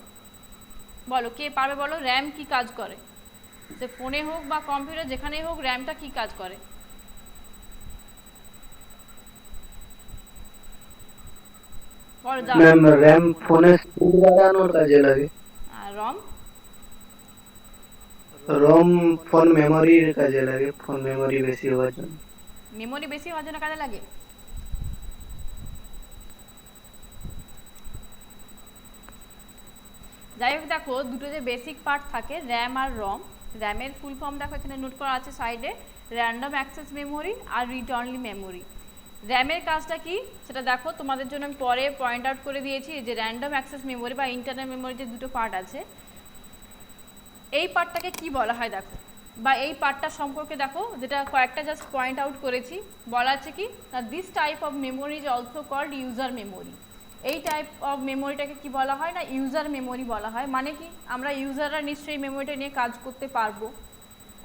বলো, কে পারবে বলো, র্যাম কি কাজ করে, সে ফোনে হোক বা কম্পিউটার যেখানেই হোক র্যামটা কি কাজ করে বলো। ম্যাম র্যাম ফোনে স্পিড বাড়ানোর কাজে লাগে, আর রম রম ফোন মেমোরির কাজে লাগে, ফোন মেমোরি বেশি হওয়ার জন্য। মেমোরি বেশি হওয়ার জন্য কাজে লাগে। যাই হোক, দেখো দুটো যে বেসিক পার্ট থাকে র্যাম আর রম, র্যামের ফুল ফর্ম দেখো এখানে নোট করা আছে সাইডে, র্যান্ডম অ্যাক্সেস মেমোরি আর রিড অনলি মেমোরি। র্যামের কাজটা কি সেটা দেখো, তোমাদের জন্য আমি পরে পয়েন্ট আউট করে দিয়েছি যে র্যান্ডম অ্যাক্সেস মেমোরি বা ইন্টারনাল মেমোরি যে দুটো পার্ট আছে, এই পার্টটাকে কি বলা হয় দেখো, বা এই পার্টটা সম্পর্কে দেখো, যেটা কয়েকটা জাস্ট পয়েন্ট আউট করেছি। বলা আছে কি না, this type of memory is also called user memory. এই টাইপ অফ মেমোরিটাকে কি বলা হয় না ইউজার মেমোরি বলা হয়। মানে কি, আমরা ইউজাররা নিশ্চয়ই মেমোরিটা নিয়ে কাজ করতে পারবো।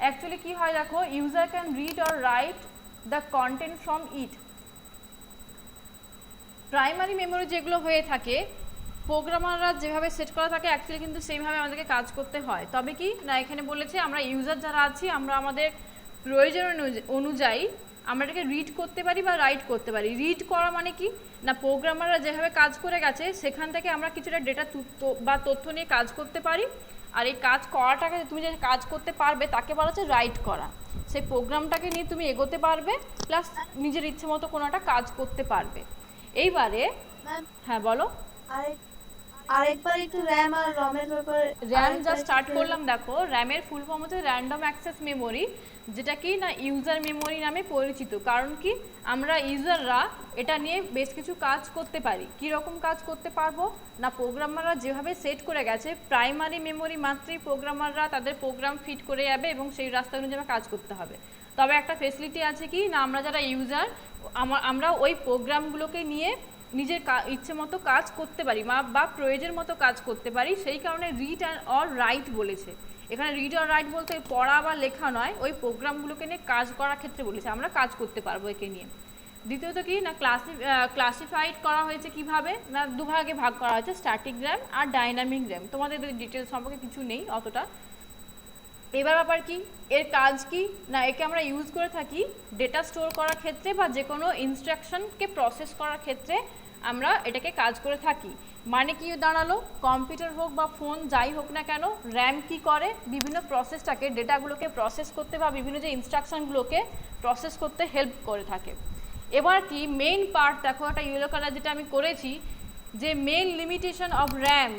অ্যাকচুয়ালি কি হয় দেখো, user can read or write the content from it. Primary memory যেগুলো হয়ে থাকে প্রোগ্রামাররা যেভাবে সেট করা থাকে অ্যাকচুয়ালি কিন্তু সেইভাবে আমাদেরকে কাজ করতে হয়। তবে কি না, এখানে বলেছে আমরা ইউজার যারা আছি আমরা আমাদের প্রয়োজন অনুযায়ী আমরা এটাকে রিড করতে পারি বা রাইট করতে পারি। রিড করা মানে কি না, প্রোগ্রামাররা যেভাবে কাজ করে গেছে সেখান থেকে আমরা কিছুটা ডেটা বা তথ্য নিয়ে কাজ করতে পারি। আর এই কাজ করাটাকে তুমি যে কাজ করতে পারবে তাকে বলা হচ্ছে রাইট করা। সেই প্রোগ্রামটাকে নিয়ে তুমি এগোতে পারবে, প্লাস নিজের ইচ্ছে মতো কোনো একটা কাজ করতে পারবে। এইবারে হ্যাঁ বলো। আরেকবার একটু র্যাম আর রমের ব্যাপারে। র্যাম যা স্টার্ট করলাম, দেখো র্যামের ফুল ফর্ম হচ্ছে র্যান্ডম অ্যাক্সেস মেমোরি, যেটা কি না ইউজার মেমোরি নামে পরিচিত। কারণ কি আমরা ইউজাররা এটা নিয়ে বেশ কিছু কাজ করতে পারি। কি রকম কাজ করতে পারবো না, প্রোগ্রামাররা যেভাবে সেট করে গেছে প্রাইমারি মেমোরি মাত্রই প্রোগ্রামাররা তাদের প্রোগ্রাম ফিট করে যাবে এবং সেই রাস্তা অনুযায়ী কাজ করতে হবে। তবে একটা ফেসিলিটি আছে কি না, আমরা যারা ইউজার আমরা ওই প্রোগ্রামগুলোকে নিয়ে নিজের ইচ্ছে মতো কাজ করতে পারি বা প্রয়োজন মতো কাজ করতে পারি। সেই কারণে রিড অর রাইট বলেছে। এখানে রিড অর রাইট বলতে পড়া বা লেখা নয়, ওই প্রোগ্রামগুলোকে নিয়ে কাজ করার ক্ষেত্রে বলেছে, আমরা কাজ করতে পারবো একে নিয়ে। দ্বিতীয়ত কি না, ক্লাসিফাইড করা হয়েছে কিভাবে না, দুভাগে ভাগ করা হয়েছে, স্ট্যাটিক র্যাম আর ডাইনামিক র্যাম। তোমাদের ডিটেলস সম্পর্কে কিছু নেই অতটা। এবার ব্যাপার কি, এর কাজ কি না, একে আমরা ইউজ করে থাকি ডেটা স্টোর করার ক্ষেত্রে বা যে কোনো ইনস্ট্রাকশনকে প্রসেস করার ক্ষেত্রে আমরা এটাকে কাজ করে থাকি। মানে কি দাঁড়ালো, কম্পিউটার হোক বা ফোন যাই হোক না কেন, র্যাম কি করে বিভিন্ন প্রসেসটাকে ডেটাগুলোকে প্রসেস করতে বা বিভিন্ন যে ইনস্ট্রাকশনগুলোকে প্রসেস করতে হেল্প করে থাকে। এবার কি মেইন পার্ট দেখো, একটা ইয়েলো কালার যেটা আমি করেছি, যে মেইন লিমিটেশন অফ র্যাম।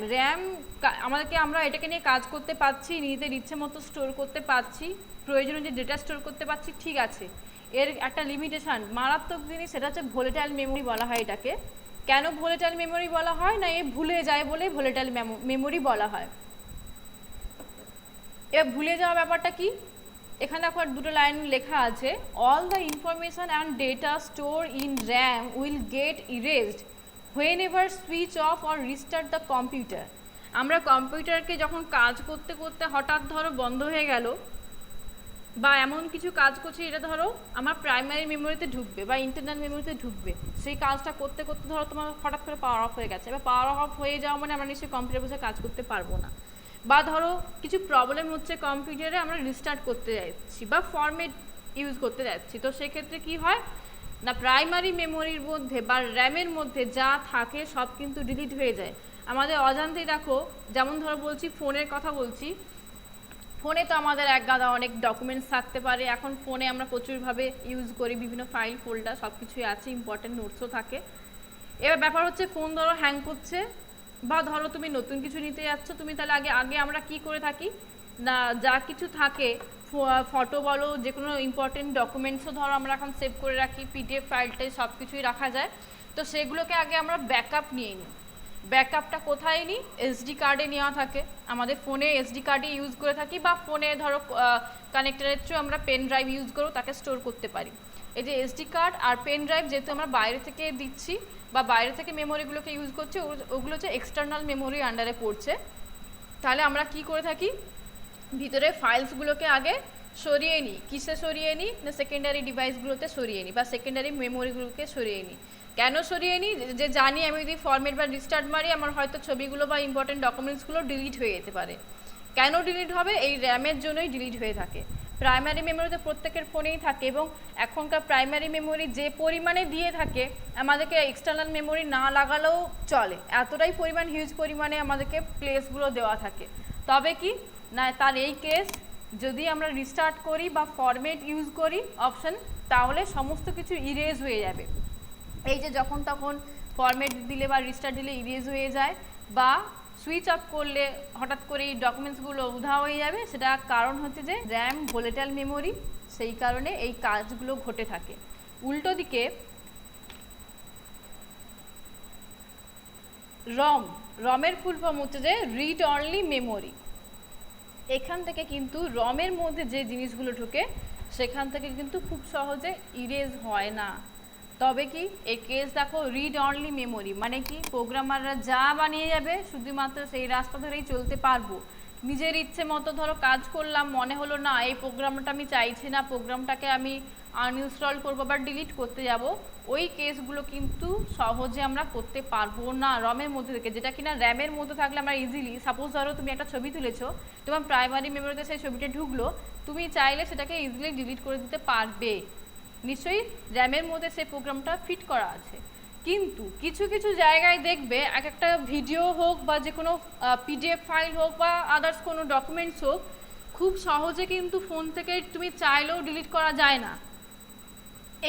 আমরা এটাকে নিয়ে কাজ করতে পারছি, নিজেদের ইচ্ছে মতো স্টোর করতে পারছি, প্রয়োজনীয় যে ডেটা স্টোর করতে পারছি, ঠিক আছে। এর একটা লিমিটেশন মারাত্মক জিনিস, সেটা হচ্ছে ভোলেটাইল মেমোরি বলা হয় এটাকে। কেন ভোলেটাইল মেমোরি বলা হয় না, এ ভুলে যায় বলে ভোলেটাইল মেমোরি বলা হয়। এবার ভুলে যাওয়া ব্যাপারটা কি, এখানে দেখো দুটো লাইন লেখা আছে, all the information and data store in RAM will get erased whenever switch off or restart the computer। আমরা কম্পিউটারকে যখন কাজ করতে করতে হঠাৎ ধরো বন্ধ হয়ে গেল বা এমন কিছু কাজ করছি এটা ধরো আমার প্রাইমারি মেমোরিতে ঢুকবে বা ইন্টারনাল মেমোরিতে ঢুকবে, সেই কাজটা করতে করতে ধরো তোমার হঠাৎ করে পাওয়ার অফ হয়ে গেছে, এবার পাওয়ার অফ হয়ে যাওয়া মানে আমরা নিশ্চয়ই কম্পিউটার বসে কাজ করতে পারবো না। বা ধরো কিছু প্রবলেম হচ্ছে কম্পিউটারে, আমরা রিস্টার্ট করতে যাচ্ছি বা ফরম্যাট ইউজ করতে যাচ্ছি, তো সেক্ষেত্রে কি হয় না, প্রাইমারি মেমোরির মধ্যে বা র্যামের মধ্যে যা থাকে সব কিন্তু ডিলিট হয়ে যায় আমাদের অজান্তেই। দেখো যেমন ধরো বলছি, ফোনের কথা বলছি, ফোনে তো আমাদের এক গাদা অনেক ডকুমেন্টস থাকতে পারে। এখন ফোনে আমরা প্রচুরভাবে ইউজ করি, বিভিন্ন ফাইল ফোল্ডার সব কিছুই আছে, ইম্পর্টেন্ট নোটসও থাকে। এবার ব্যাপার হচ্ছে ফোন ধরো হ্যাং করছে বা ধরো তুমি নতুন কিছু নিতে যাচ্ছ, তুমি তাহলে আগে আমরা কি করে থাকি না, যা কিছু থাকে ফটো বলো, যে কোনো ইম্পর্টেন্ট ডকুমেন্টসও ধরো আমরা এখন সেভ করে রাখি, পিডিএফ ফাইলটাই সব কিছুই রাখা যায়, তো সেগুলোকে আগে আমরা ব্যাকআপ নিয়ে নিই। ব্যাকআপটা কোথায় নিই, এসডি কার্ডে নেওয়া থাকে, আমাদের ফোনে এসডি কার্ডে ইউজ করে থাকি, বা ফোনে ধরো কানেক্টারের থ্রু আমরা পেন ড্রাইভ ইউজ করেও তাকে স্টোর করতে পারি। এই যে এসডি কার্ড আর পেন ড্রাইভ যেহেতু আমরা বাইরে থেকে দিচ্ছি বা বাইরে থেকে মেমোরিগুলোকে ইউজ করছি, ওগুলো হচ্ছে এক্সটার্নাল মেমোরি আন্ডারে পড়ছে। তাহলে আমরা কি করে থাকি, ভিতরে ফাইলসগুলোকে আগে সরিয়ে নিই। কিসে সরিয়ে নিই না, সেকেন্ডারি ডিভাইসগুলোতে সরিয়ে নিই বা সেকেন্ডারি মেমোরিগুলোকে সরিয়ে নিই। কেন সরিয়ে নিই, যে জানি আমি যদি ফরম্যাট বা রিস্টার্ট মারি আমার হয়তো ছবিগুলো বা ইম্পর্টেন্ট ডকুমেন্টসগুলো ডিলিট হয়ে যেতে পারে। কেন ডিলিট হবে, এই র্যামের জন্যই ডিলিট হয়ে থাকে। প্রাইমারি মেমোরিতে প্রত্যেকের ফোনেই থাকে এবং এখনকার প্রাইমারি মেমোরি যে পরিমাণে দিয়ে থাকে আমাদেরকে এক্সটার্নাল মেমোরি না লাগালেও চলে, এতটাই পরিমাণ হিউজ পরিমাণে আমাদেরকে প্লেসগুলো দেওয়া থাকে। তবে কি না, তার এই কেস যদি আমরা রিস্টার্ট করি বা ফরম্যাট ইউজ করি অপশন, তাহলে সমস্ত কিছু ইরেজ হয়ে যাবে। এই যে যখন তখন ফরম্যাট দিলে বা রিস্টার্ট দিলে ইরেজ হয়ে যায় বা সুইচ অফ করলে হঠাৎ করে এই ডকুমেন্টসগুলো উধাও হয়ে যাবে, সেটা কারণ হচ্ছে যে র্যাম ভোলেটাইল মেমোরি, সেই কারণে এই কাজগুলো ঘটে থাকে। উল্টো দিকে রমের ফুল ফর্ম হচ্ছে যে রিড অনলি মেমোরি। এখান থেকে কিন্তু রমের মধ্যে যে জিনিসগুলো ঢোকে সেখান থেকে কিন্তু খুব সহজে ইরেজ হয় না। তবে কি এই কেস দেখো, রিড অনলি মেমোরি মানে কি, প্রোগ্রামাররা যা বানিয়ে যাবে শুধুমাত্র সেই রাস্তা ধরেই চলতে পারবো। নিজের ইচ্ছে মতো ধরো কাজ করলাম, মনে হলো না এই প্রোগ্রামটা আমি চাইছি না, প্রোগ্রামটাকে আমি আনইনস্টল করবো বা ডিলিট করতে যাব, ওই কেসগুলো কিন্তু সহজে আমরা করতে পারবো না রমের মধ্যে থেকে। যেটা কিনা র্যামের মধ্যে থাকলে আমরা ইজিলি, সাপোজ ধরো তুমি একটা ছবি তুলেছো, তোমার প্রাইমারি মেমোরিতে সেই ছবিটা ঢুকলো, তুমি চাইলে সেটাকে ইজিলি ডিলিট করে দিতে পারবে। নিশ্চয়ই র্যামের মধ্যে সেই প্রোগ্রামটা ফিট করা আছে। কিন্তু কিছু কিছু জায়গায় দেখবে এক একটা ভিডিও হোক বা যে কোনো পিডিএফ ফাইল হোক বা আদার্স কোনো ডকুমেন্টস হোক, খুব সহজে কিন্তু ফোন থেকে তুমি চাইলেও ডিলিট করা যায় না।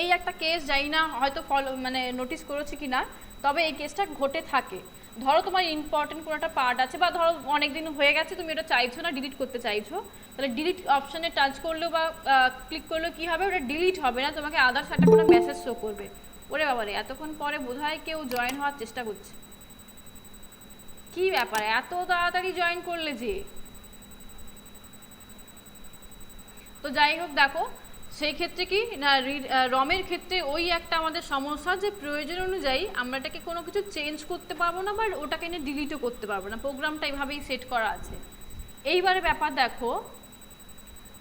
এই একটা কেস জানি না হয়তো মানে নোটিস করেছি কি না, তবে এই কেসটা ঘটে থাকে। ধরো তোমার ইম্পর্টেন্ট কোনো একটা পার্ট আছে বা ধরো অনেক দিন হয়ে গেছে তুমি এটা চাইছো না, ডিলিট করতে চাইছো, তাহলে ডিলিট অপশানে টাচ করলেও বা ক্লিক করলেও কী হবে, ওটা ডিলিট হবে না, তোমাকে আদার্স একটা কোনো মেসেজ শো করবে। ওরে বাবারে, এতক্ষণ পরে বোধহয় কেউ জয়েন হওয়ার চেষ্টা করছে। কি ব্যাপার, এত তাড়াতাড়ি জয়েন করলে যে? তো যাই হোক, দেখো সেই ক্ষেত্রে কি না, রমের ক্ষেত্রে ওই একটা আমাদের সমস্যা যে প্রয়োজন অনুযায়ী আমরা এটাকে কোনো কিছু চেঞ্জ করতে পারবো না বা ওটাকে নিয়ে ডিলিটও করতে পারবো না, প্রোগ্রামটা এইভাবেই সেট করা আছে। এইবারে ব্যাপার দেখো,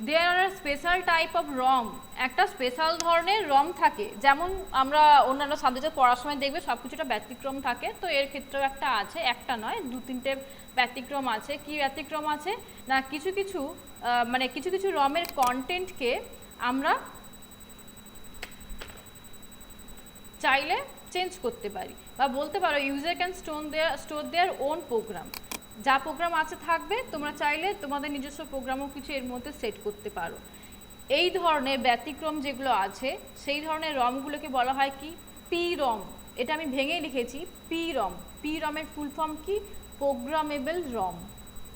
দেয়ার আর স্পেশাল টাইপ অফ রম, একটা স্পেশাল ধরনের রম থাকে, যেমন আমরা অন্যান্য সাবজেক্টে পড়ার সময় দেখবে সব কিছুটা ব্যতিক্রম থাকে, তো এর ক্ষেত্রেও একটা আছে, একটা নয় 2-3টে ব্যতিক্রম আছে। কি ব্যতিক্রম আছে না, কিছু কিছু মানে কিছু কিছু রমের কন্টেন্টকে আমরা চাইলে চেঞ্জ করতে পারি, বা বলতে পারো user can store their own program. যা প্রোগ্রাম আছে থাকবে, তোমরা চাইলে তোমাদের নিজস্ব প্রোগ্রামও কিছু এর মধ্যে সেট করতে পারো। এই ধরনের ব্যতিক্রম যেগুলো আছে সেই ধরনের রমগুলোকে বলা হয় কি, পি রম। এটা আমি ভেঙে লিখেছি, পি রম। পি রমের ফুল ফর্ম কি, প্রোগ্রামেবল রম।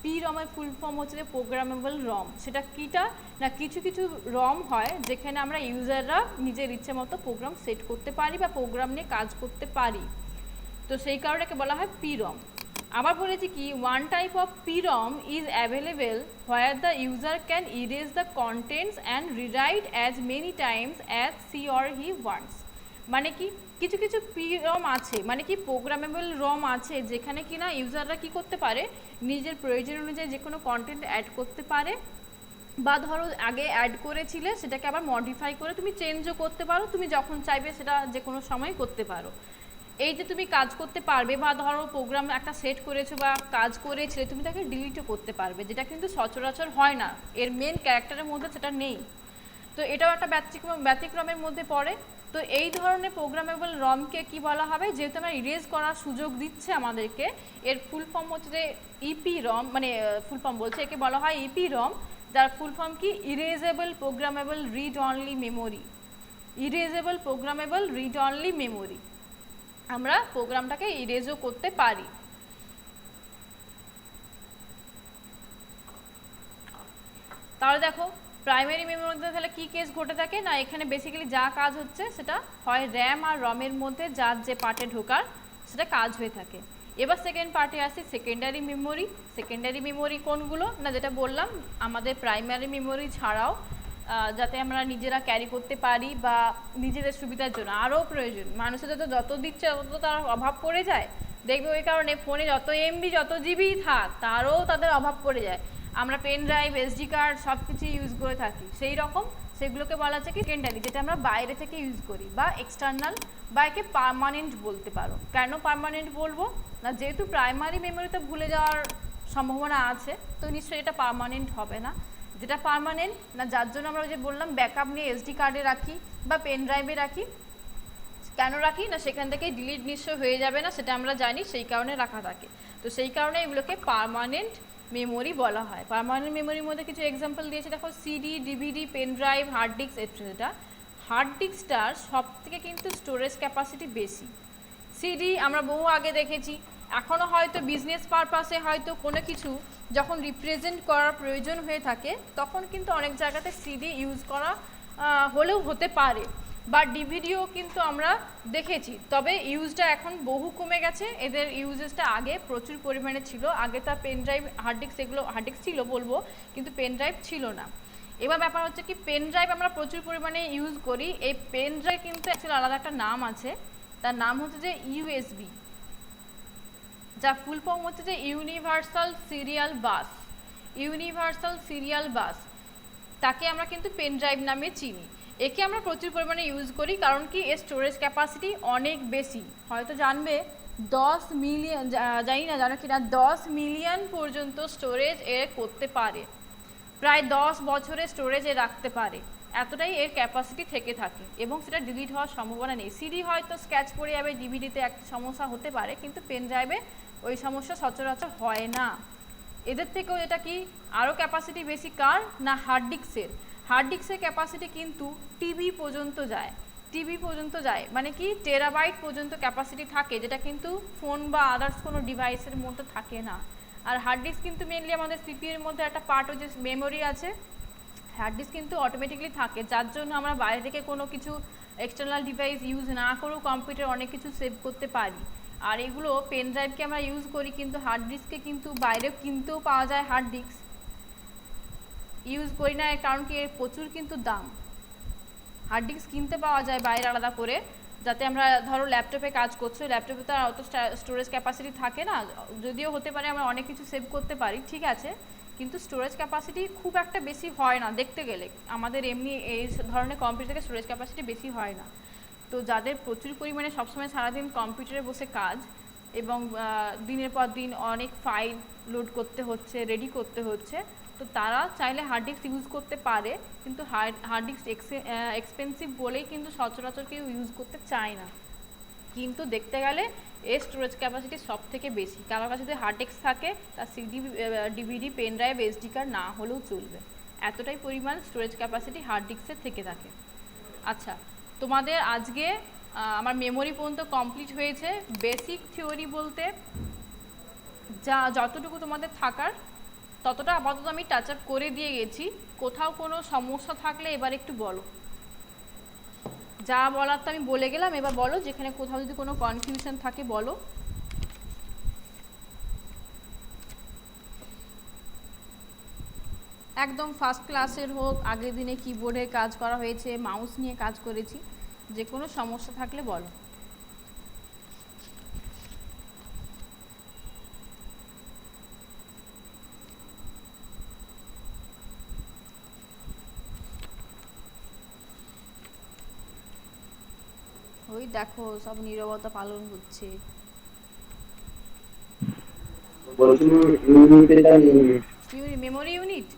পি রমের ফুল ফর্ম হচ্ছে যে প্রোগ্রামেবল রম। সেটা কিটা না, কিছু কিছু রম হয় যেখানে আমরা ইউজাররা নিজের ইচ্ছে মতো প্রোগ্রাম সেট করতে পারি বা প্রোগ্রাম নিয়ে কাজ করতে পারি, তো সেই কারণে একে বলা হয় পি রম। আবার বলেছি কি, one type of P ROM is available where the user can erase the contents and rewrite as many Times as she or he wants. মানে কি, কিছু কিছু পি রম আছে, মানে কি প্রোগ্রামেবল রম আছে যেখানে কি না ইউজাররা কি করতে পারে, নিজের প্রয়োজন অনুযায়ী যে কোনো কন্টেন্ট অ্যাড করতে পারে, বা ধরো আগে অ্যাড করেছিলে সেটাকে আবার মডিফাই করে তুমি চেঞ্জও করতে পারো, তুমি যখন চাইবে সেটা যে কোনো সময় করতে পারো। এই যে তুমি কাজ করতে পারবে, বা ধরো প্রোগ্রাম একটা সেট করেছো বা কাজ করেছিলে, তুমি তাকে ডিলিটও করতে পারবে, যেটা কিন্তু সচরাচর হয় না, এর মেন ক্যারেক্টারের মধ্যে সেটা নেই। তো এটাও একটা ব্যতিক্রমের মধ্যে পড়ে। তো এই ধরনের প্রোগ্রামেবল রমকে কি বলা হবে, যেহেতু আমরা ইরেজ করার সুযোগ দিচ্ছে আমাদেরকে, এর ফুল ফর্ম হচ্ছে যে ইপি রম, মানে ফুল ফর্ম বলছে, একে বলা হয় ইপি রম, যার ফুল ফর্ম কি, erasable programmable read only memory. Erasable programmable read only memory, আমরা প্রোগ্রামটাকে ইরেজও করতে পারি। তাহলে দেখো প্রাইমারি মেমোরির মধ্যে তাহলে কি কেস ঘটে থাকে না, এখানে বেসিক্যালি যা কাজ হচ্ছে সেটা হয় র্যাম আর রমের মধ্যে যার যে পার্টে ঢোকার সেটা কাজ হয়ে থাকে। এবার সেকেন্ড পার্টে আসি, সেকেন্ডারি মেমোরি। সেকেন্ডারি মেমোরি কোনগুলো না, যেটা বললাম আমাদের প্রাইমারি মেমোরি ছাড়াও যাতে আমরা নিজেরা ক্যারি করতে পারি বা নিজেদের সুবিধার জন্য আরও প্রয়োজন, মানুষের যত দিচ্ছে তত তার অভাব পড়ে যায়, দেখবে ওই কারণে ফোনে যত এমবি যত জিবি থাক তারও তাদের অভাব পড়ে যায়। আমরা পেন ড্রাইভ, এসডি কার্ড সব কিছু ইউজ করে থাকি, সেই রকম সেগুলোকে বলা হচ্ছে কি সেকেন্ডারি, যেটা আমরা বাইরে থেকে ইউজ করি, বা এক্সটার্নাল, বা একে পার্মানেন্ট বলতে পারো। কেন পার্মানেন্ট বলবো না, যেহেতু প্রাইমারি মেমোরিতে ভুলে যাওয়ার সম্ভাবনা আছে, তো নিশ্চয়ই এটা পার্মানেন্ট হবে না। যেটা পার্মানেন্ট না, যার জন্য আমরা যে বললাম ব্যাকআপ নিয়ে এসডি কার্ডে রাখি বা পেন ড্রাইভে রাখি, কেন রাখি না, সেখান থেকে ডিলিট নিশ্চয় হয়ে যাবে না, সেটা আমরা জানি, সেই কারণে রাখা থাকে। তো সেই কারণে এগুলোকে পার্মানেন্ট মেমোরি বলা হয়। পার্মানেন্ট মেমোরির মধ্যে কিছু এক্সাম্পল দিয়েছে, দেখো CD, DVD, pen drive, hard disk etcetera. Hard ডিস্কটার সব থেকে কিন্তু স্টোরেজ ক্যাপাসিটি বেশি। সিডি আমরা বহু আগে দেখেছি, এখনও হয়তো বিজনেস পারপাসে হয়তো কোনো কিছু যখন রিপ্রেজেন্ট করার প্রয়োজন হয়ে থাকে তখন কিন্তু অনেক জায়গাতে সিডি ইউজ করা হলেও হতে পারে, বা ডিভিডিও কিন্তু আমরা দেখেছি, তবে ইউজটা এখন বহু কমে গেছে, এদের ইউজেসটা আগে প্রচুর পরিমাণে ছিল। আগে তার পেন ড্রাইভ, হার্ড ডিস্ক, এগুলো হার্ড ডিস্ক ছিল বলবো, কিন্তু পেন ড্রাইভ ছিল না। এবার ব্যাপার হচ্ছে কি, পেন ড্রাইভ আমরা প্রচুর পরিমাণে ইউজ করি, এই পেন ড্রাইভ কিন্তু অ্যাকচুয়ালি আলাদা একটা নাম আছে, তার নাম হচ্ছে যে ইউএসবি, যা ফুল ফর্ম হচ্ছে যে universal serial bus. Universal serial bus, তাকে আমরা কিন্তু পেন ড্রাইভ নামে চিনি। একে আমরা প্রচুর পরিমাণে ইউজ করি, কারণ কি এর স্টোরেজ ক্যাপাসিটি অনেক বেশি। হয়তো জানবে 10 মিলিয়ন, জানি না জানো কি না, 10 মিলিয়ন পর্যন্ত স্টোরেজ এ করতে পারে, প্রায় 10 বছরের স্টোরেজ এ রাখতে পারে। এতটাই এর ক্যাপাসিটি থেকে থাকে এবং সেটা ডিলিট হওয়ার সম্ভাবনা নেই। সিডি হয়তো স্ক্র্যাচ পড়ে যাবে, ডিভিডিতে একটা সমস্যা হতে পারে, কিন্তু পেন ড্রাইভে ওই সমস্যা সচরাচর হয় না। এদের থেকেও এটা কি আরও ক্যাপাসিটি বেশি কার না হার্ড ডিস্কের। হার্ড ডিস্কের ক্যাপাসিটি কিন্তু টিবি পর্যন্ত যায়, টিবি পর্যন্ত যায়, মানে কি টেরাবাইট পর্যন্ত ক্যাপাসিটি থাকে, যেটা কিন্তু ফোন বা আদার্স কোনো ডিভাইসের মধ্যে থাকে না। আর হার্ড ডিস্ক কিন্তু মেনলি আমাদের সিপিইউ এর মধ্যে একটা পার্ট হচ্ছে মেমোরি আছে। হার্ড ডিস্ক কিন্তু অটোমেটিকলি থাকে, যার জন্য আমরা বাইরে থেকে কোনো কিছু এক্সটার্নাল ডিভাইস ইউজ না করেও কম্পিউটার অনেক কিছু সেভ করতে পারি। আর এগুলো পেন ড্রাইভকে আমরা ইউজ করি, কিন্তু হার্ড ডিস্কে কিন্তু বাইরেও কিনতেও পাওয়া যায় হার্ড ডিস্ক, ইউজ করি না এর কারণ কি এর প্রচুর কিন্তু দাম। হার্ড ডিস্ক কিনতে পাওয়া যায় বাইরে আলাদা করে, যাতে আমরা ধরো ল্যাপটপে কাজ করছো, ল্যাপটপে তো আর অত স্টোরেজ ক্যাপাসিটি থাকে না, যদিও হতে পারে আমরা অনেক কিছু সেভ করতে পারি, ঠিক আছে, কিন্তু স্টোরেজ ক্যাপাসিটি খুব একটা বেশি হয় না দেখতে গেলে। আমাদের এমনি এই ধরনের কম্পিউটারে স্টোরেজ ক্যাপাসিটি বেশি হয় না। তো যাদের প্রচুর পরিমাণে সবসময় সারাদিন কম্পিউটারে বসে কাজ এবং দিনের পর দিন অনেক ফাইল লোড করতে হচ্ছে, রেডি করতে হচ্ছে, তো তারা চাইলে হার্ড ডিস্ক ইউজ করতে পারে, কিন্তু হার্ড ডিস্ক এক্সপেন্সিভ বলেই কিন্তু সচরাচর কেউ ইউজ করতে চায় না। কিন্তু দেখতে গেলে এর স্টোরেজ ক্যাপাসিটি সব থেকে বেশি। কারোর কাছে যদি হার্ড ডিস্ক থাকে তার CD, DVD, pen drive, SD card না হলেও চলবে, এতটাই পরিমাণ স্টোরেজ ক্যাপাসিটি হার্ড ডিস্কের থেকে থাকে। আচ্ছা, তোমাদের আজকে আমার মেমোরি পর্যন্ত কমপ্লিট হয়েছে। বেসিক থিওরি বলতে যতটুকু তোমাদের থাকার ততটা আপাতত আমি টাচ আপ করে দিয়ে গেছি। কোথাও কোনো সমস্যা থাকলে এবার একটু বলো। যা বলার তো আমি বলে গেলাম, এবার বলো যেখানে কোথাও যদি কোনো কনফিউশন থাকে বলো। একদম ফার্স্ট ক্লাসের হোক, আগের দিনে কিবোর্ডে কাজ করা হয়েছে, মাউস নিয়ে কাজ করেছি, যে কোনো সমস্যা থাকলে বলো। ওই দেখো সব নীরবতা পালন হচ্ছে। মেমোরি ইউনিট,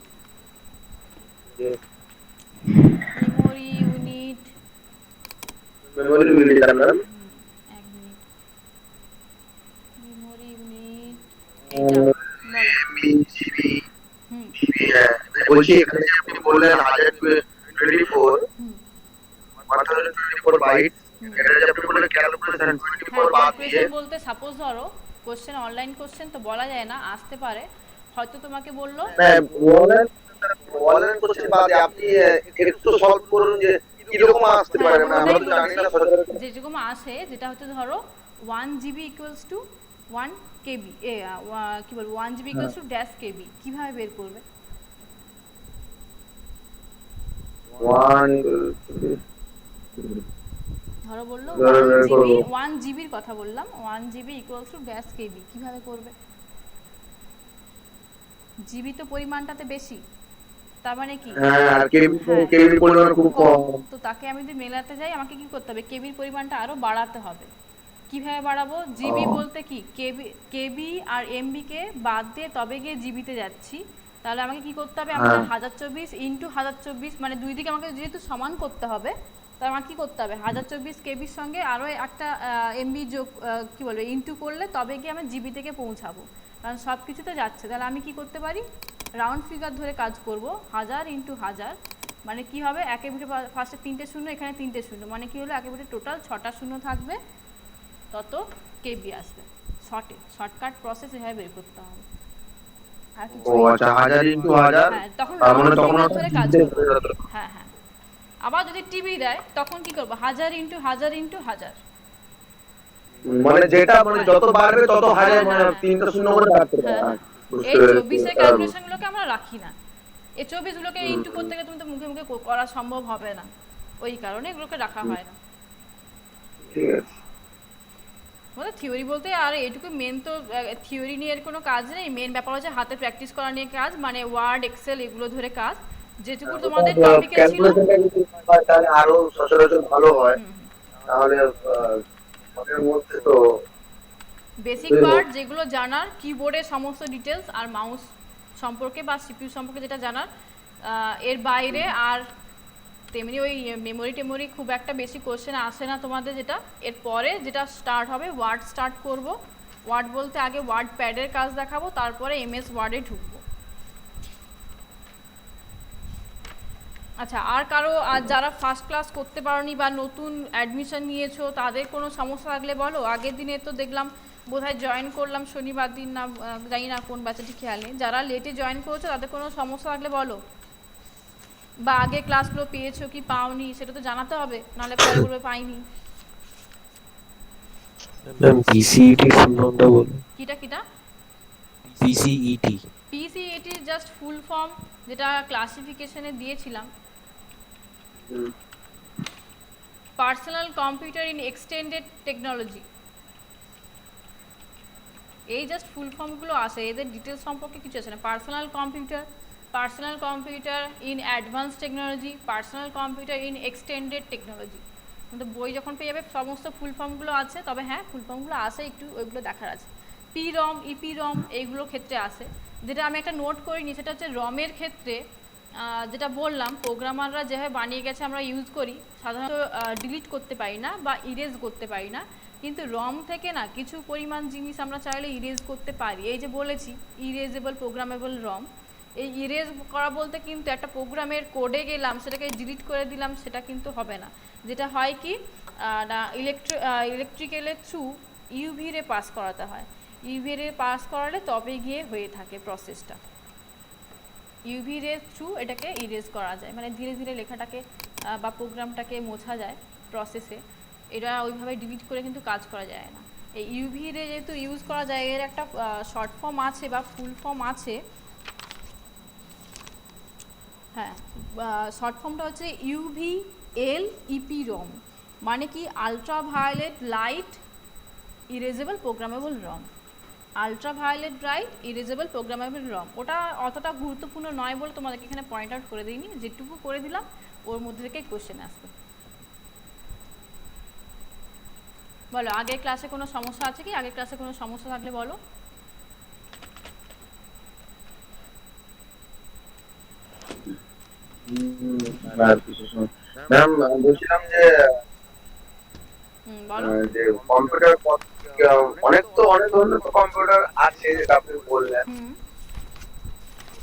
মেমোরি ইউনিট, এক মিনিট, মেমোরি ইউনিট এটা বলো। হুম বলছি এখানে যে আপনি বললেন 1024 মাত্র 24 বাইট, এটা যে আপনি বললেন ক্যালকুলেশন 24 বাদ দিয়ে, ক্যালকুলেশন বলতে সাপোজ ধরো কোশ্চেন, অনলাইন কোশ্চেন তো বলা যায় না, আসতে পারে, হয়তো তোমাকে বললো অনলাইন কোশ্চেন বাদে আপনি একটু সলভ করুন যে কি রকম আসতে পারে না, আমরা তো জানি না সচরাচর। যেরকম আসে, যেটা হচ্ছে ধরো 1 জিবি ইকুয়ালস টু 1 কেবি, কি বলবো 1 জিবি ইকুয়ালস টু ড্যাশ কেবি, কিভাবে বের করবে? 1 ধরো বললো ধরো 1 জিবির কথা বললাম, 1 জিবি ইকুয়ালস টু ড্যাশ কেবি, কিভাবে করবে? জিবি তো পরিমাণটাতে বেশি, তার মানে কি হ্যাঁ, আর কেবির পরিমাণ খুব কম। তো তাকে আমি যদি মেলাতে যাই আমাকে কি করতে হবে? কেবির পরিমাণটা আরো বাড়াতে হবে। কিভাবে বাড়াবো? জিবি বলতে কি কেবি আর এমবি কে বাদ দিয়ে তবে গিয়ে জিবিতে যাচ্ছি, তাহলে আমাকে কি করতে হবে? আমাকে 1024 ইন্টু 1024, মানে দুই দিকে আমাকে যেহেতু সমান করতে হবে, তাহলে আমাকে কি করতে হবে? 1024 কেবির সঙ্গে আরও একটা এমবি যোগ, কি বলবো, ইন্টু করলে তবে গিয়ে আমি জিবি থেকে পৌঁছাবো, কারণ সব কিছুতে যাচ্ছে। তাহলে আমি কি করতে পারি? রাউন্ড ফিগার ধরে কাজ করব, 1000 ইন্টু 1000, মানে কি হবে? একে ভিতরে ফার্স্টে 3টে শূন্য, এখানে 3টে শূন্য, মানে কি হলো? একে ভিতরে টোটাল 6টা শূন্য থাকবে, তত কেবি আসবে। শর্টকাট প্রসেস এভাবে বের করতে হবে। আর কিছু ও আচ্ছা, 1000 ইনটু 1000, হ্যাঁ, তখন তার মানে রাউন্ড তখন ফিগার ধরে কাজ করব। হ্যাঁ হ্যাঁ, আবার যদি টিভি দেয় তখন কি করব? 1000 ইন্টু 1000 ইন্টু 1000, মানে যেটা মানে যত বাড়বে তত 1000, মানে 3টা শূন্য করে বাড়তে হ্যাঁ পারে। হ্যাঁ। এই 24 এর ক্যালকুলেশনগুলোকে আমরা রাখি না। এই 24 গুলোকে ইন্টু করতে গেলে তুমি তো মুখে মুখে করা সম্ভব হবে না, ওই কারণে এগুলোকে রাখা হয় না। ঠিক আছে। মানে থিওরি বলতে আর এটুকু, মেন তো থিওরি নিয়ে এর কোনো কাজ নেই, মেন ব্যাপার হচ্ছে হাতে প্র্যাকটিস করা নিয়ে কাজ, মানে ওয়ার্ড, এক্সেল এগুলো ধরে কাজ, যেটুকু তোমাদের টপিকে ছিল। ক্যালকুলেশনটা যদি হয় তাহলে আরো সচরাচর ভালো হয়, তাহলে আমাদের মধ্যে তো বেসিক পার্ট যেগুলো জানার, কিবোর্ডের সমস্ত ডিটেলস আর মাউস সম্পর্কে বা সিপিইউ সম্পর্কে যেটা জানার, এর বাইরে আর তেমনি ওই মেমোরি টেমোরি খুব একটা বেশি কোশ্চেন আসে না তোমাদের, যেটা এরপরে যেটা স্টার্ট হবে ওয়ার্ড স্টার্ট করব। ওয়ার্ড বলতে আগে ওয়ার্ড প্যাডের কাজ দেখাবো, তারপরে এমএস ওয়ার্ডে ঢুকবো। আচ্ছা, আর কারো আর যারা ফার্স্ট ক্লাস করতে পারোনি বা নতুন অ্যাডমিশন নিয়েছো তাদের কোনো সমস্যা থাকলে বলো। আগের দিনে তো দেখলাম বোধহয় জয়েন করলাম শনিবার দিন, না জানি না কোন ব্যাচেটি খেয়াল নেই। যারা লেটে জয়েন করেছো তাদের কোনো সমস্যা থাকলে বলো, বা আগে ক্লাসগুলো পেয়েছো কি পাওনি সেটা তো জানাতে হবে, নাহলে পরে বলবে পাইনি। ম্যাম পিসিইটি ফুল ফর্মটা বলুন। কিটা কিটা? পিসিইটি। পিসিএটি জাস্ট ফুল ফর্ম, যেটা ক্লাসিফিকেশনে দিয়েছিলাম, personal computer in extended technology. এই জাস্ট ফুল ফর্মগুলো আসে, এদের ডিটেলস সম্পর্কে কিছু আছে না। Personal computer in advance technology, personal computer in extended technology. কিন্তু বই যখন পেয়ে যাবে সমস্ত ফুল ফর্মগুলো আছে, তবে হ্যাঁ ফুল ফর্মগুলো আসে, একটু ওইগুলো দেখার আছে। পিরম, ইপিরম এইগুলোর ক্ষেত্রে আসে। যেটা আমি একটা নোট করিনি সেটা হচ্ছে রমের ক্ষেত্রে, যেটা বললাম প্রোগ্রামাররা যেভাবে বানিয়ে গেছে আমরা ইউজ করি, সাধারণত ডিলিট করতে পারি না বা ইরেজ করতে পারি না, কিন্তু রম থেকে না কিছু পরিমাণ জিনিস আমরা চাইলে ইরেজ করতে পারি। এই যে বলেছি ইরেজেবল প্রোগ্রামেবল রম, এই ইরেজ করা বলতে কিন্তু একটা প্রোগ্রামের কোডে গেলাম সেটাকে ডিলিট করে দিলাম সেটা কিন্তু হবে না। যেটা হয় কি না, ইলেকট্রিক্যালের থ্রু ইউভি রে পাস করাতে হয়, ইউভি রে পাস করালে তবে গিয়ে হয়ে থাকে প্রসেসটা। ইউভি রে থ্রু এটাকে ইরেজ করা যায়, মানে ধীরে ধীরে লেখাটাকে বা প্রোগ্রামটাকে মোছা যায় প্রসেসে। এটা ওইভাবে ডিলিট করে কিন্তু কাজ করা যায় না। এই ইউভি রে যেহেতু ইউজ করা যায়, এর একটা শর্ট ফর্ম আছে বা ফুল ফর্ম আছে। হ্যাঁ, শর্ট ফর্মটা হচ্ছে ইউভিএল ইপিরম, মানে কি আলট্রাভায়োলেট লাইট ইরেজেবল প্রোগ্রামেবল রম। আলট্রাভায়োলেট ব্রাইট ইরেজেবল প্রোগ্রামেবল রম, ওটা অতটা গুরুত্বপূর্ণ নয় বলে তোমাদেরকে এখানে পয়েন্ট আউট করে দিইনি, যেটুকু করে দিলাম ওর মধ্যে থেকে কোশ্চেন আসবে। বলো আগের ক্লাসে কোনো সমস্যা আছে কি? আগের ক্লাসে কোনো সমস্যা থাকলে বলো। ম্যাম বলছিলাম যে বলো। যে কম্পিউটার অনেক ধরনের তো কম্পিউটার আছে যেটা আপনি বললেন,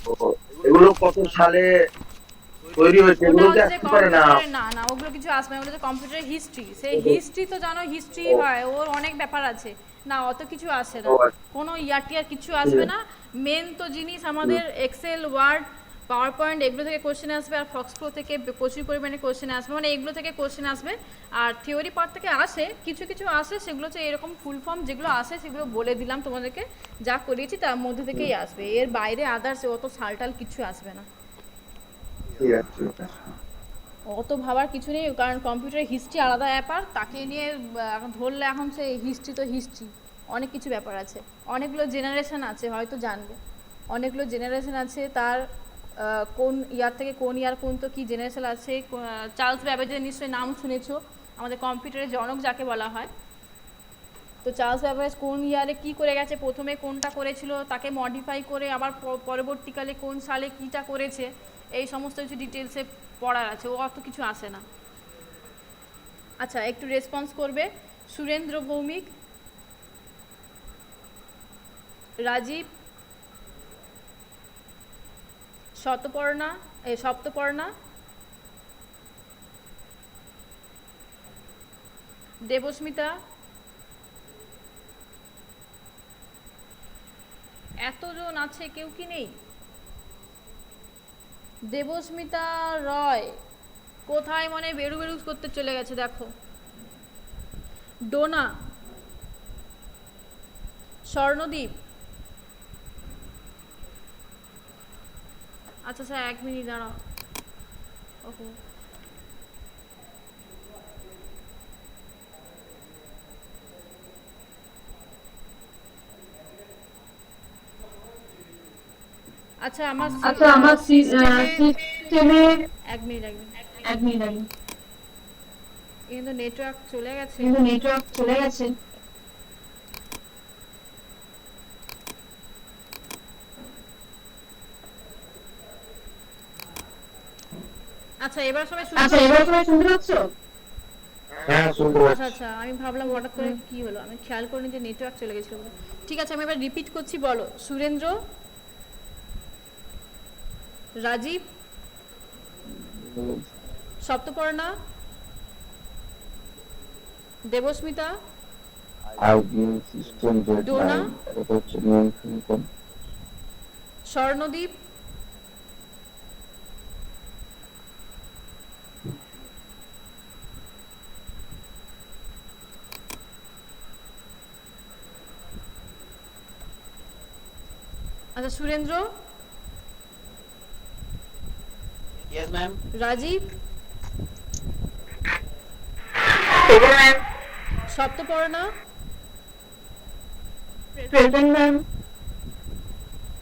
তো এগুলো কত সালে তৈরি হয়েছে এগুলো কি আসতে পারে না? না না, ওগুলো কিছু আসবে না, ওগুলো তো কম্পিউটারের হিস্ট্রি। সেই হিস্ট্রি তো জানো, হিস্ট্রি হয়, ওর অনেক ব্যাপার আছে না, অত কিছু আসে না, কোনো ইয়ার টিয়ার কিছু আসবে না। মেন তো জিনিস আমাদের এক্সেল, ওয়ার্ড, পাওয়ার পয়েন্ট, এগুলো থেকে কোশ্চেন আসবে, আর ফক্স প্রো থেকে প্রচুর পরিমাণে কোশ্চেন আসবে, মানে এগুলো থেকে কোশ্চেন আসবে। আর থিওরি পার্ট থেকে আসে কিছু কিছু আসে, সেগুলো হচ্ছে এরকম ফুল ফর্ম যেগুলো আসে সেগুলো বলে দিলাম তোমাদেরকে, যা করিয়েছি তার মধ্যে থেকেই আসবে, এর বাইরে আদার্স অত সালটাল কিছু আসবে না। অত ভাবার কিছু নেই, কারণ কম্পিউটারের হিস্ট্রি আলাদা ব্যাপার, তাকে নিয়ে এখন ধরলে এখন সে হিস্ট্রি তো হিস্ট্রি, অনেক কিছু ব্যাপার আছে, অনেকগুলো জেনারেশন আছে, হয়তো জানবে অনেকগুলো জেনারেশন আছে, তার কোন ইয়ার থেকে কোন ইয়ার কোন তো কী জেনারেশন আছে। চার্লস ব্যাবেজের নিশ্চয়ই নাম শুনেছো, আমাদের কম্পিউটারের জনক যাকে বলা হয়। তো চার্লস ব্যাবেজ কোন ইয়ারে কী করে গেছে, প্রথমে কোনটা করেছিল, তাকে মডিফাই করে আবার পরবর্তীকালে কোন সালে কীটা করেছে, এই সমস্ত কিছু ডিটেলসে পড়ার আছে, ও অত কিছু আসে না। আচ্ছা, একটু রেসপন্স করবে। সুরেন্দ্র ভৌমিক, রাজীব, সপ্তপর্ণা, দেবস্মিতা, এতজন আছে, কেউ কি নেই? দেবস্মিতা রয় কোথায়, মানে বেরু বেরু করতে চলে গেছে দেখো। ডোনা, স্বর্ণদীপ, আচ্ছা স্যার 1 মিনিট দাঁড়াও। ওহো, আচ্ছা আমার সিস্টেমে 1 মিনিট কিন্তু নেটওয়ার্ক চলে গেছে। আচ্ছা এবার সবাই শুনতে পাচ্ছ? হ্যাঁ শুনতে আচ্ছা পাচ্ছি। আচ্ছা আমি ভাবলাম হঠাৎ করে কি হলো, আমি খেয়াল করিনি যে নেটওয়ার্ক চলে গেছিল বলে। ঠিক আছে আমি এবার রিপিট করছি, বলো। সুরেন্দ্র, রাজীব, সপ্তপর্ণা, দেবস্মিতা, ডোনা, স্বর্ণদীপ, আচ্ছা সুরেন্দ্র, রাজীব, সপ্তপর্ণা,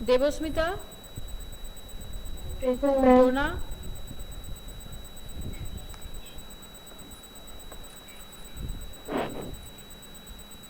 দেবস্মিতা, ডোনা,